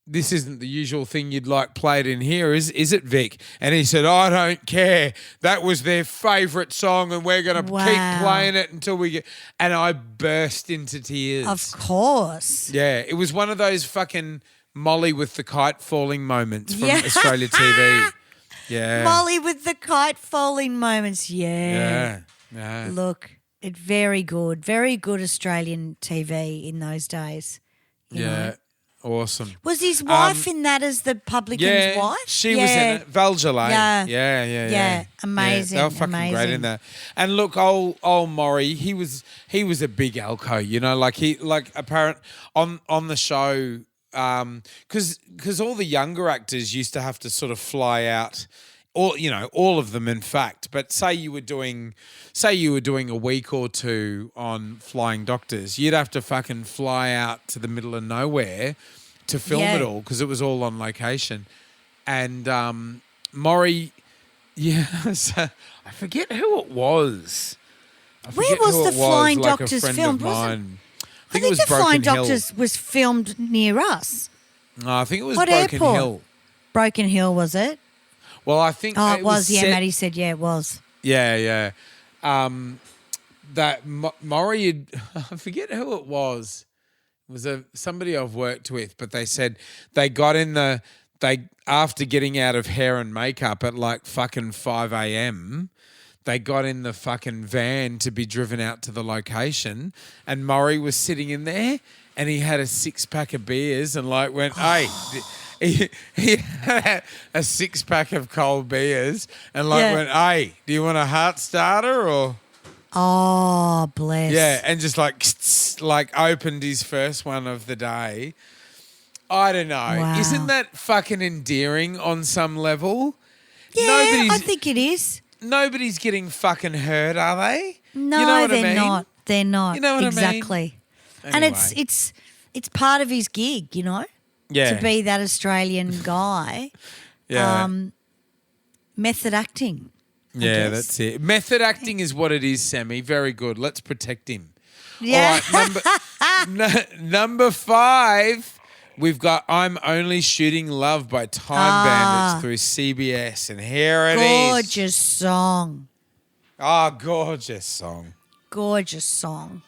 S3: this isn't the usual thing you'd like played in here, is it, Vic? And he said, I don't care. That was their favourite song and we're going to keep playing it until we get... And I burst into tears.
S2: Of course.
S3: Yeah, it was one of those fucking Molly with the kite falling moments from Australia TV. Yeah.
S2: Molly with the kite falling moments. Yeah. Look, it's very good Australian TV in those days. You know.
S3: Awesome.
S2: Was his wife in that as the publican's wife?
S3: She was in it. Val Gillette.
S2: Yeah. Amazing.
S3: They were fucking great in that. And look, old Maury, he was a big alco, you know, apparent on the show, because all the younger actors used to have to sort of fly out, all of them in fact, but say you were doing a week or two on Flying Doctors, you'd have to fucking fly out to the middle of nowhere to film it all because it was all on location. And Maury, so I forget who it was.
S2: Where was the Flying Doctors filmed?
S3: I think
S2: the
S3: it was
S2: Flying
S3: Broken Hill.
S2: Doctors was filmed near us.
S3: No, I think it was
S2: What
S3: Broken
S2: airport?
S3: Hill.
S2: Broken Hill, was it?
S3: Well, I think
S2: Oh, it was.
S3: set-
S2: Maddie said, it was.
S3: Yeah. That Maury, I forget who it was. It was somebody I've worked with, but they said they got in after getting out of hair and makeup at like fucking 5 a.m., they got in the fucking van to be driven out to the location, and Maury was sitting in there and he had a 6-pack of beers and like went, hey... He had a 6-pack of cold beers and went, hey, do you want a heart starter or?
S2: Oh, bless.
S3: Yeah, and just like opened his first one of the day. I don't know.
S2: Wow.
S3: Isn't that fucking endearing on some level?
S2: Yeah, I think it is.
S3: Nobody's getting fucking hurt, are they?
S2: No,
S3: you know what
S2: they're
S3: I mean?
S2: not. They're not.
S3: You know what I mean?
S2: Exactly. And
S3: Anyway.
S2: it's part of his gig, you know?
S3: Yeah.
S2: To be that Australian guy.
S3: Yeah.
S2: Method acting. I
S3: Yeah,
S2: guess.
S3: that's it. Method acting is what it is, Sammy. Very good. Let's protect him.
S2: Yeah.
S3: All right, number 5, we've got I'm Only Shooting Love by Time Bandits through CBS. And here it is.
S2: Gorgeous song.
S3: Oh, gorgeous song.
S2: Gorgeous song.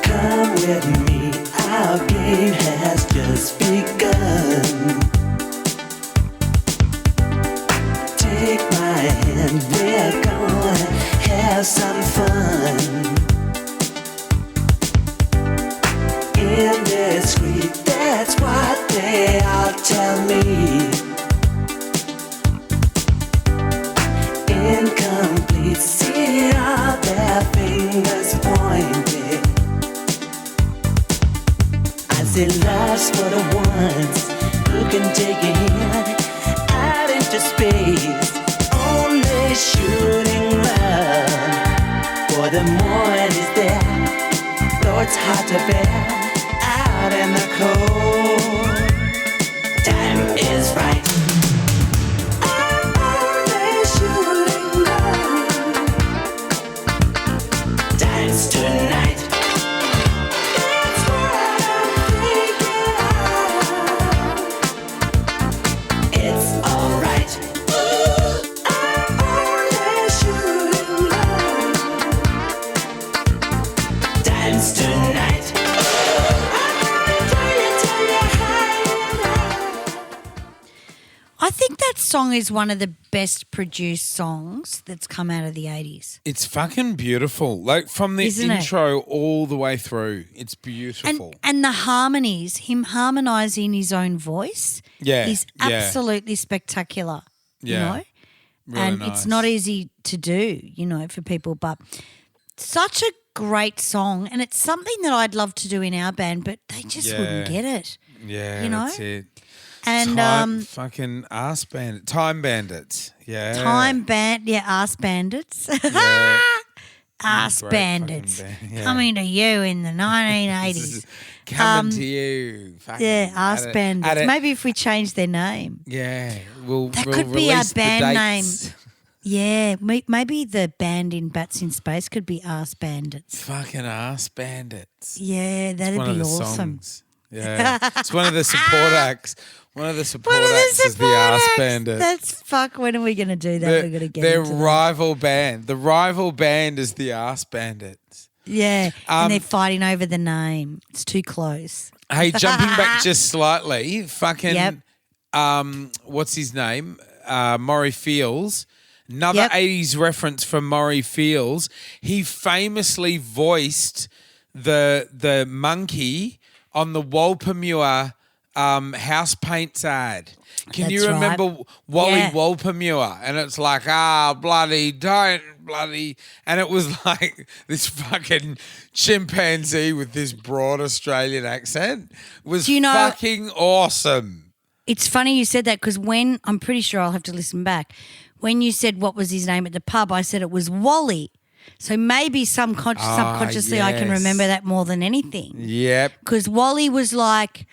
S1: Come with me, our game has just begun. Take my hand, we're gonna have some fun. Indiscreet, that's what they all tell me. Incomplete, see all their fingers pointed. I say love's for the ones who can take a hint out into space. Only shooting love for the morning is there. Though it's hard to bear out in the cold. Time is right. I'm only shooting love. Dance tonight. That's what I'm thinking of. It's alright. I'm only shooting love.
S2: song is one of the best produced songs that's come out of the 80s.
S3: It's fucking beautiful. Like from the
S2: Isn't it?
S3: intro all the way through. It's beautiful.
S2: And the harmonies, him harmonising his own voice is
S3: yeah.
S2: absolutely spectacular,
S3: Yeah.
S2: you know?
S3: Really
S2: and
S3: nice.
S2: it's not easy to do, you know, for people, but such a great song. And it's something that I'd love to do in our band, but they just wouldn't get it.
S3: Yeah,
S2: you know?
S3: that's it.
S2: And
S3: fucking ass bandit, time bandits. Yeah,
S2: Ass Bandits.
S3: Yeah.
S2: Ass
S3: Great
S2: Bandits.
S3: fucking band, yeah.
S2: Coming to you in the 1980s.
S3: Coming to you. Fucking
S2: Yeah, Ass
S3: add it-
S2: Bandits.
S3: add it-
S2: Maybe if we change their name.
S3: Yeah,
S2: That
S3: we'll
S2: could be our
S3: release the
S2: band name.
S3: dates.
S2: Yeah, maybe the band in Bats in Space could be Ass Bandits.
S3: Fucking ass bandits.
S2: Yeah, that'd
S3: One of
S2: be
S3: the
S2: awesome.
S3: songs. Yeah, it's one of the support acts. One of the support
S2: What are
S3: acts is the ass bandit.
S2: That's fuck. When are we going to do that? We're going to get
S3: their
S2: into that.
S3: rival band. The rival band is the ass bandits.
S2: Yeah, and they're fighting over the name. It's too close.
S3: Hey, jumping back just slightly, fucking,
S2: Yep.
S3: what's his name? Maury Fields. Another
S2: Yep.
S3: 80s reference from Maury Fields. He famously voiced the monkey on the Walpermuir house paints ad. Can you
S2: That's right.
S3: remember Wally
S2: Yeah.
S3: Walpermuir? And it's like, bloody, don't, bloody. And it was like this fucking chimpanzee with this broad Australian accent. It was
S2: Do you know-
S3: fucking awesome.
S2: It's funny you said that because when I'm pretty sure I'll have to listen back. When you said what was his name at the pub, I said it was Wally. So maybe subconsciously I can
S3: yes.
S2: remember that more than anything.
S3: Yep.
S2: Because Wally was like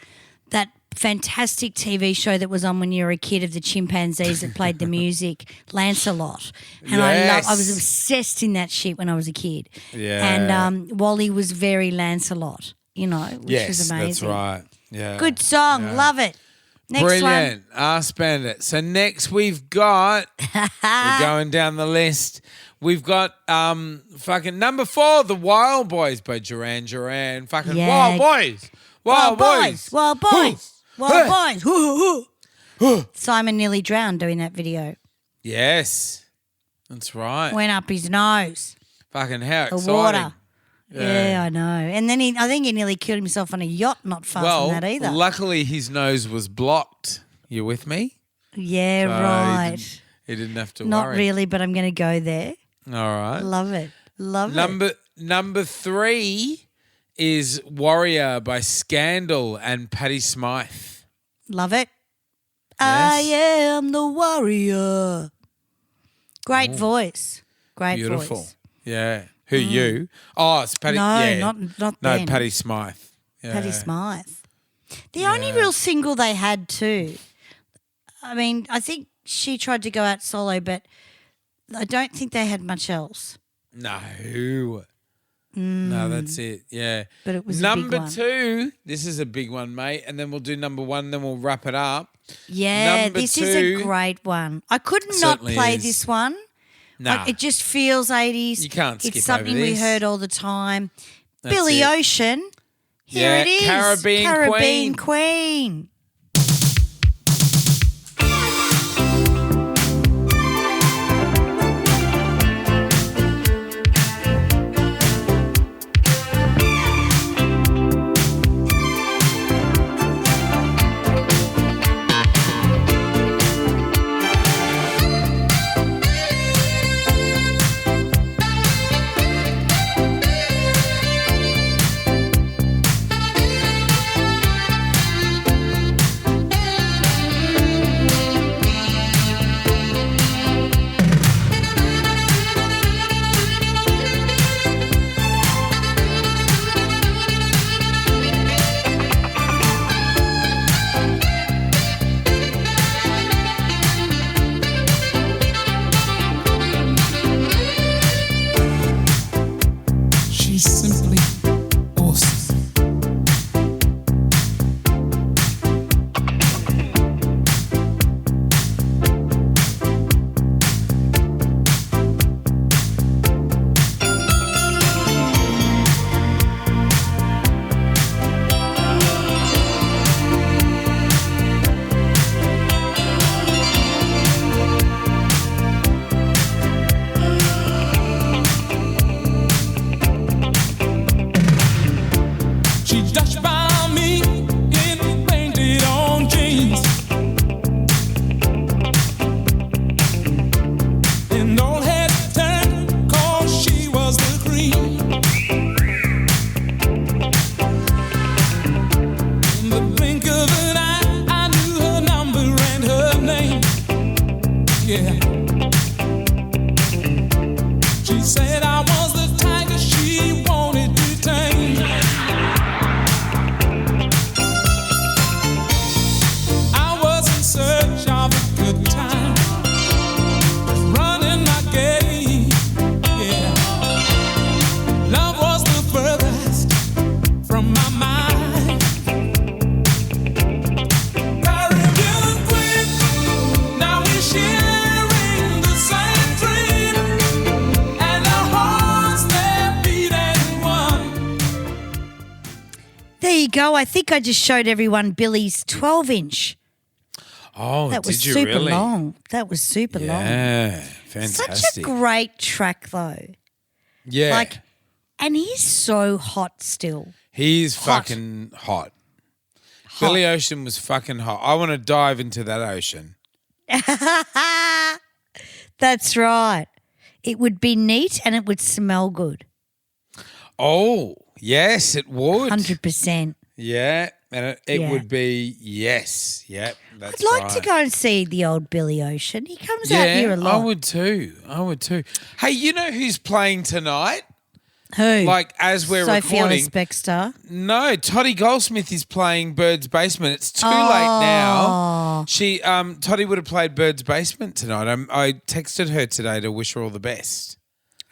S2: that fantastic TV show that was on when you were a kid of the chimpanzees that played the music, Lancelot. And I was
S3: Yes.
S2: obsessed in that shit when I was a kid.
S3: Yeah.
S2: And Wally was very Lancelot, you know, which
S3: Yes,
S2: was amazing.
S3: that's right. Yeah.
S2: Good song.
S3: Yeah.
S2: Love it. Next
S3: Brilliant. Ask Bandit. So next we've got, we're going down the list. We've got fucking number 4, The Wild Boys by Duran Duran. Fucking
S2: Yeah.
S3: Wild Boys. Wild Boys.
S2: Wild Boys. Wild Boys. Simon nearly drowned doing that video.
S3: Yes. That's right.
S2: Went up his nose.
S3: Fucking how
S2: The
S3: exciting.
S2: water. Yeah, I know. And then I think he nearly killed himself on a yacht not far
S3: Well,
S2: from that either.
S3: luckily his nose was blocked. You with me?
S2: Yeah,
S3: So
S2: right.
S3: He didn't have to
S2: Not
S3: worry.
S2: really, but I'm going to go there.
S3: All right.
S2: Love it. Love it.
S3: Number 3 is Warrior by Scandal and Patti Smythe.
S2: Love it.
S3: Yes.
S2: I am the warrior. Great voice. Great
S3: Beautiful.
S2: voice.
S3: Yeah. Who you? Oh, it's Patti.
S2: No,
S3: yeah.
S2: not
S3: No,
S2: Ben.
S3: Patti Smythe. Yeah.
S2: Patti Smythe. The only real single they had too. I mean, I think she tried to go out solo, but I don't think they had much else.
S3: No. No, that's it. Yeah.
S2: But it was
S3: number
S2: a big one.
S3: 2. This is a big one, mate. And then we'll do number 1, then we'll wrap it up.
S2: Yeah,
S3: Number
S2: this is
S3: 2
S2: a great one. I could not
S3: certainly
S2: play
S3: is.
S2: this one.
S3: Nah.
S2: Like, it just feels 80s.
S3: You can't skip
S2: It's something
S3: over
S2: we
S3: this.
S2: heard all the time.
S3: That's
S2: Billy
S3: it.
S2: Ocean. Here
S3: Yeah,
S2: it is.
S3: Caribbean
S2: Queen.
S1: She's simply awesome. dashed by me in painted on jeans. And all heads turned 'cause she was the cream. In the blink of an eye, I knew her number and her name. Yeah. She said I was the tiger she wanted to tame. I was in search of a good time, running my game. Yeah, love was the furthest from my mind. Caribbean queen, now we're sharing the same dream, and our hearts they beat as one.
S2: There you go. I think I just showed everyone Billy's 12-inch.
S3: Oh,
S2: That was
S3: did you
S2: super
S3: really?
S2: long. That was super long.
S3: Yeah, fantastic.
S2: Such a great track, though.
S3: yeah,
S2: Like, and he's so hot still.
S3: he's
S2: hot.
S3: fucking hot. Billy Ocean was fucking hot. I want to dive into that ocean.
S2: That's right. It would be neat and it would smell good.
S3: Oh, yes, it would.
S2: 100%.
S3: Yeah, and it
S2: Yeah.
S3: would be yes. Yeah, that's
S2: I'd like
S3: right.
S2: to go and see the old Billy Ocean. He comes out here a lot.
S3: I would too. Hey, you know who's playing tonight?
S2: Who?
S3: Like as we're
S2: Sophia
S3: recording.
S2: Spector.
S3: No, Toddy Goldsmith is playing Bird's Basement. It's too late now. She Toddy would have played Bird's Basement tonight. I texted her today to wish her all the best.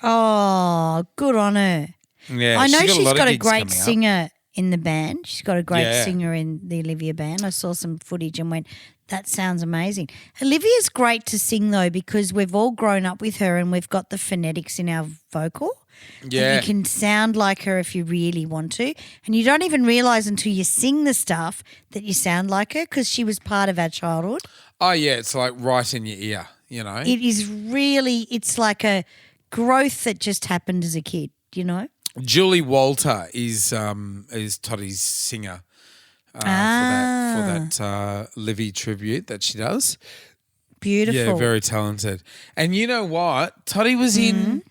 S2: Oh, good on her.
S3: Yeah,
S2: I know
S3: she's
S2: she's
S3: lot of
S2: got a
S3: gigs
S2: great
S3: coming up.
S2: singer in the band. She's got a great
S3: Yeah.
S2: singer in the Olivia band. I saw some footage and went, that sounds amazing. Olivia's great to sing though because we've all grown up with her and we've got the phonetics in our vocal. And
S3: Yeah.
S2: you can sound like her if you really want to. And you don't even realise until you sing the stuff that you sound like her because she was part of our childhood.
S3: Oh yeah, it's like right in your ear, you know.
S2: It is really, it's like a growth that just happened as a kid, you know?
S3: Julie Walter is Toddy's singer for that Livy tribute that she does.
S2: Beautiful.
S3: Yeah, very talented. And you know what? Toddy was in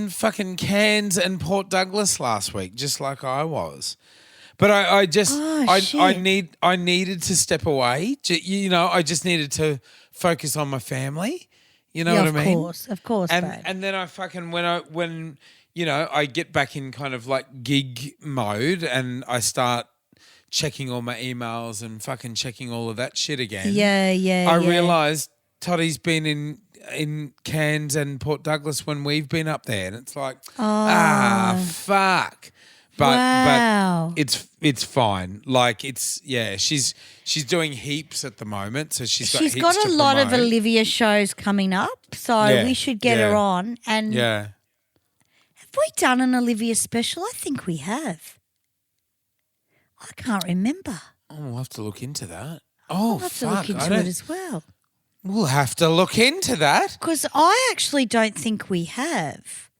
S3: fucking Cairns and Port Douglas last week, just like I was. But I just I needed to step away. You know, I just needed to focus on my family. You know what I mean?
S2: Of course, babe.
S3: And then I fucking when you know, I get back in kind of like gig mode and I start checking all my emails and fucking checking all of that shit again.
S2: Yeah.
S3: I realised Toddy's been in Cairns and Port Douglas when we've been up there, and it's like, fuck.
S2: Wow.
S3: But it's fine. Like she's doing heaps at the moment, so she's got
S2: a
S3: to
S2: lot of
S3: promote.
S2: Olivia shows coming up, so
S3: Yeah,
S2: we should get her
S3: yeah.
S2: on. And
S3: Yeah.
S2: have we done an Olivia special? I think we have. I can't remember.
S3: Oh, we'll have to look into that. Oh,
S2: I'll have to
S3: fuck.
S2: look into it as well.
S3: We'll have to look into that.
S2: Because I actually don't think we have.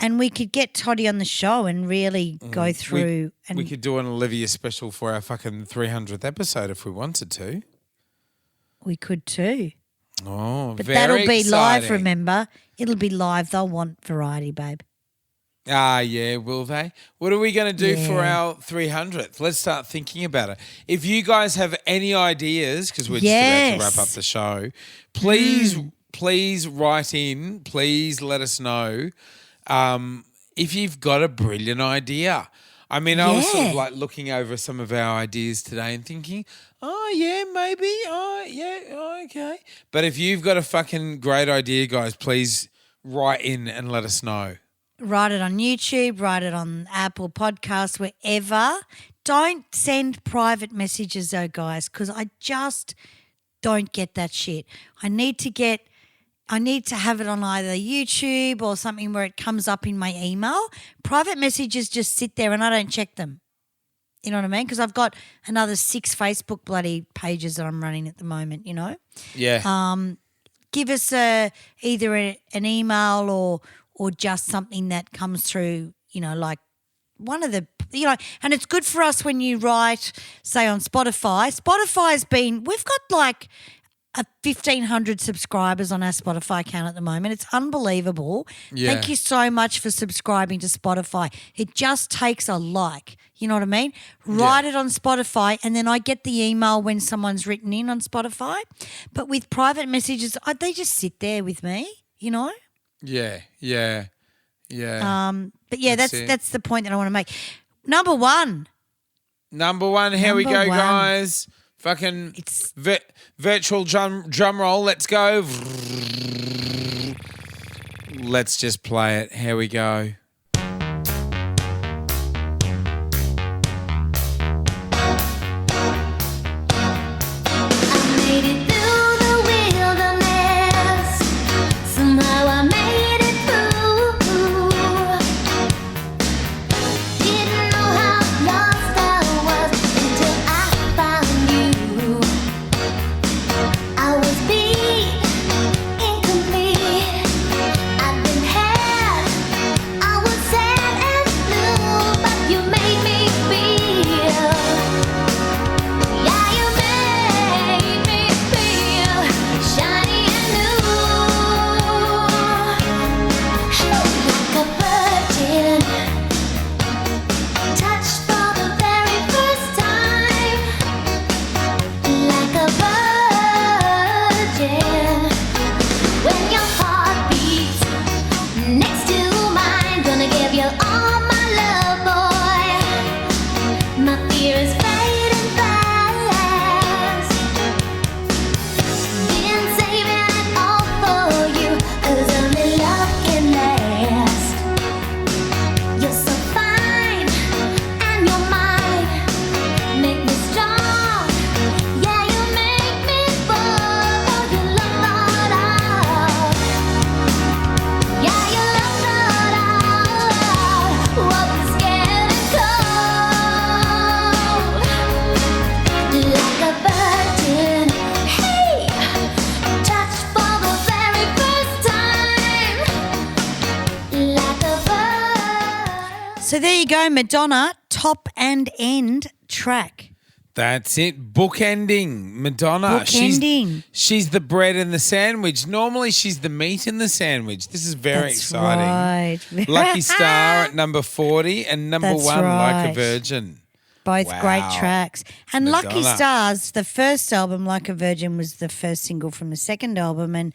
S2: And we could get Toddy on the show and really go through.
S3: We could do an Olivia special for our fucking 300th episode if we wanted to.
S2: We could too.
S3: Oh,
S2: But
S3: very
S2: that'll be live,
S3: exciting.
S2: remember? It'll be live. They'll want variety, babe.
S3: Ah, yeah, will they? What are we going to do for
S2: Yeah.
S3: our 300th? Let's start thinking about it. If you guys have any ideas, because we're just
S2: Yes.
S3: about to wrap up the show, please write in. Please let us know if you've got a brilliant idea. I mean, I was sort of
S2: Yeah.
S3: like looking over some of our ideas today and thinking, oh, yeah, maybe. Oh, yeah, oh, okay. But if you've got a fucking great idea, guys, please write in and let us know.
S2: Write it on YouTube, write it on Apple Podcasts, wherever. Don't send private messages though, guys, because I just don't get that shit. I need to have it on either YouTube or something where it comes up in my email. Private messages just sit there and I don't check them. You know what I mean? Because I've got another 6 Facebook bloody pages that I'm running at the moment, you know?
S3: Yeah.
S2: Give us either an email or just something that comes through, you know, like one of the and it's good for us when you write, say on Spotify. We've got like 1,500 subscribers on our Spotify account at the moment. It's unbelievable.
S3: Yeah.
S2: Thank you so much for subscribing to Spotify. It just takes a like. You know what I mean? Write it on Spotify, and then I get the email when someone's written in on Spotify. But with private messages, they just sit there with me, you know?
S3: Yeah.
S2: But yeah, that's the point that I want to make. Number one.
S3: Here we go,
S2: Number one.
S3: guys. Fucking virtual drum roll. Let's go. Let's just play it. Here we go.
S2: So there you go, Madonna, top and end track.
S3: That's it. Bookending. Madonna.
S2: Bookending.
S3: She's the bread in the sandwich. Normally she's the meat in the sandwich. This is very exciting.
S2: Right.
S3: Lucky Star at number 40 and number
S2: That's
S3: 1,
S2: right.
S3: Like a Virgin.
S2: Both
S3: Wow.
S2: great tracks. And
S3: Madonna.
S2: Lucky Stars, the first album, Like a Virgin, was the first single from the second album. And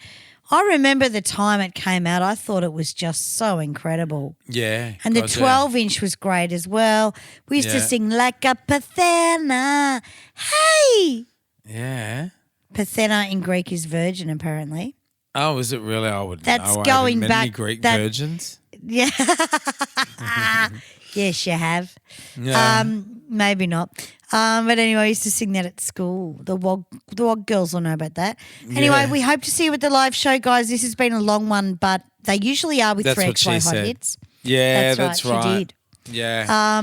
S2: I remember the time it came out, I thought it was just so incredible.
S3: Yeah.
S2: And the
S3: gotcha.
S2: 12-inch was great as well. We used to
S3: Yeah.
S2: sing Like a Parthena. Hey!
S3: Yeah.
S2: Parthena in Greek is virgin, apparently.
S3: Oh, is it really? I wouldn't
S2: That's
S3: know. I haven't
S2: going
S3: met
S2: back-
S3: any Greek
S2: that-
S3: virgins.
S2: Yeah. Yes, you have.
S3: Yeah.
S2: Maybe not. But anyway, I used to sing that at school. The WOG girls will know about that. Anyway,
S3: Yeah.
S2: we hope to see you at the live show, guys. This has been a long one, but they usually are with
S3: That's what
S2: 3XY
S3: she
S2: Hot
S3: said.
S2: Hits.
S3: Yeah,
S2: That's
S3: that's right.
S2: She did.
S3: Yeah.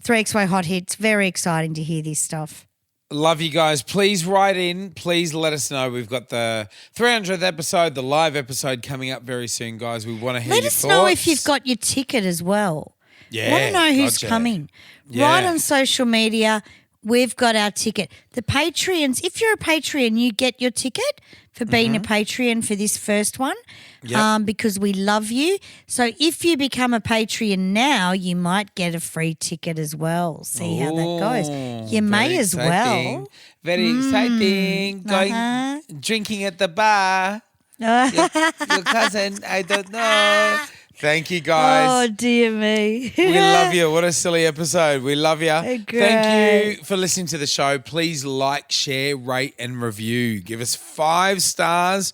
S2: 3XY Hot Hits. Very exciting to hear this stuff.
S3: Love you guys. Please write in. Please let us know. We've got the 300th episode, the live episode coming up very soon, guys. We want to hear
S2: Let
S3: your
S2: us know if
S3: thoughts.
S2: you've got your ticket as well.
S3: Yeah.
S2: Want to know who's
S3: gotcha.
S2: coming.
S3: Yeah.
S2: Right on social media, we've got our ticket. The Patreons, if you're a Patreon, you get your ticket for being a Patreon for this first one.
S3: Yep.
S2: Because we love you. So if you become a Patreon now, you might get a free ticket as well. See how that goes. You may
S3: Very
S2: as
S3: exciting.
S2: well.
S3: Very exciting. Going drinking at the bar. Your cousin, I don't know. Thank you, guys.
S2: Oh, dear me.
S3: We love you. What a silly episode. We love you.
S2: Great.
S3: Thank you for listening to the show. Please like, share, rate, and review. Give us 5 stars.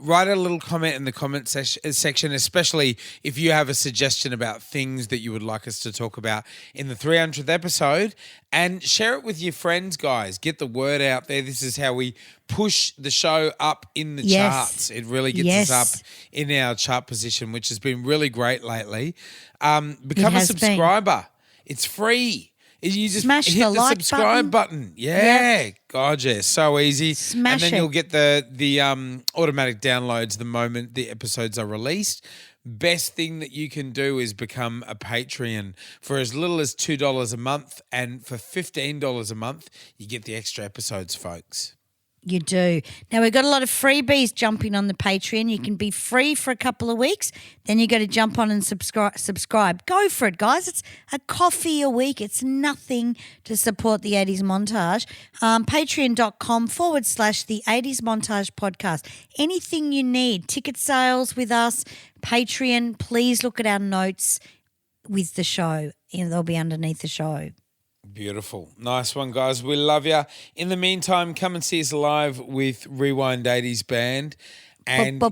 S3: Write a little comment in the comment section, especially if you have a suggestion about things that you would like us to talk about in the 300th episode. And share it with your friends, guys. Get the word out there. This is how we push the show up in the
S2: Yes.
S3: charts. It really gets
S2: Yes.
S3: us up in our chart position, which has been really great lately. Become a
S2: has been.
S3: subscriber. It's free. You just
S2: Smash
S3: hit
S2: the like
S3: subscribe button. Yeah. God, yeah. So easy.
S2: Smash
S3: and then
S2: it.
S3: you'll get the automatic downloads the moment the episodes are released. best thing that you can do is become a Patreon for as little as $2 a month. And for $15 a month, you get the extra episodes, folks.
S2: You do. Now, we've got a lot of freebies jumping on the Patreon. You can be free for a couple of weeks. Then you got to jump on and subscribe. Go for it, guys. It's a coffee a week. It's nothing to support the 80s Montage. Patreon.com/the 80s Montage podcast. Anything you need, ticket sales with us, Patreon, please look at our notes with the show. They'll be underneath the show.
S3: Beautiful. Nice one, guys. We love you. In the meantime, come and see us live with Rewind 80s Band. And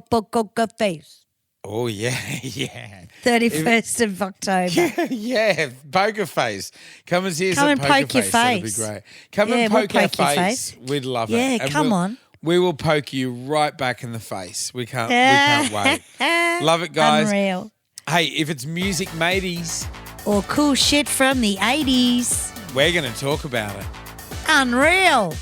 S2: face.
S3: oh, yeah, yeah.
S2: 31st of October.
S3: Yeah, Poker Face. Come and see us
S2: Come
S3: at
S2: and
S3: Poker
S2: poke your
S3: Face. That'd be
S2: face.
S3: great. Come
S2: Yeah,
S3: and
S2: we'll
S3: poke our
S2: poke your
S3: face.
S2: face.
S3: We'd love
S2: Yeah,
S3: it. And
S2: come on.
S3: We will poke you right back in the face. We can't wait. Love it, guys.
S2: Unreal.
S3: Hey, if it's music mateys,
S2: Or cool shit from the 80s.
S3: we're going to talk about it.
S2: Unreal.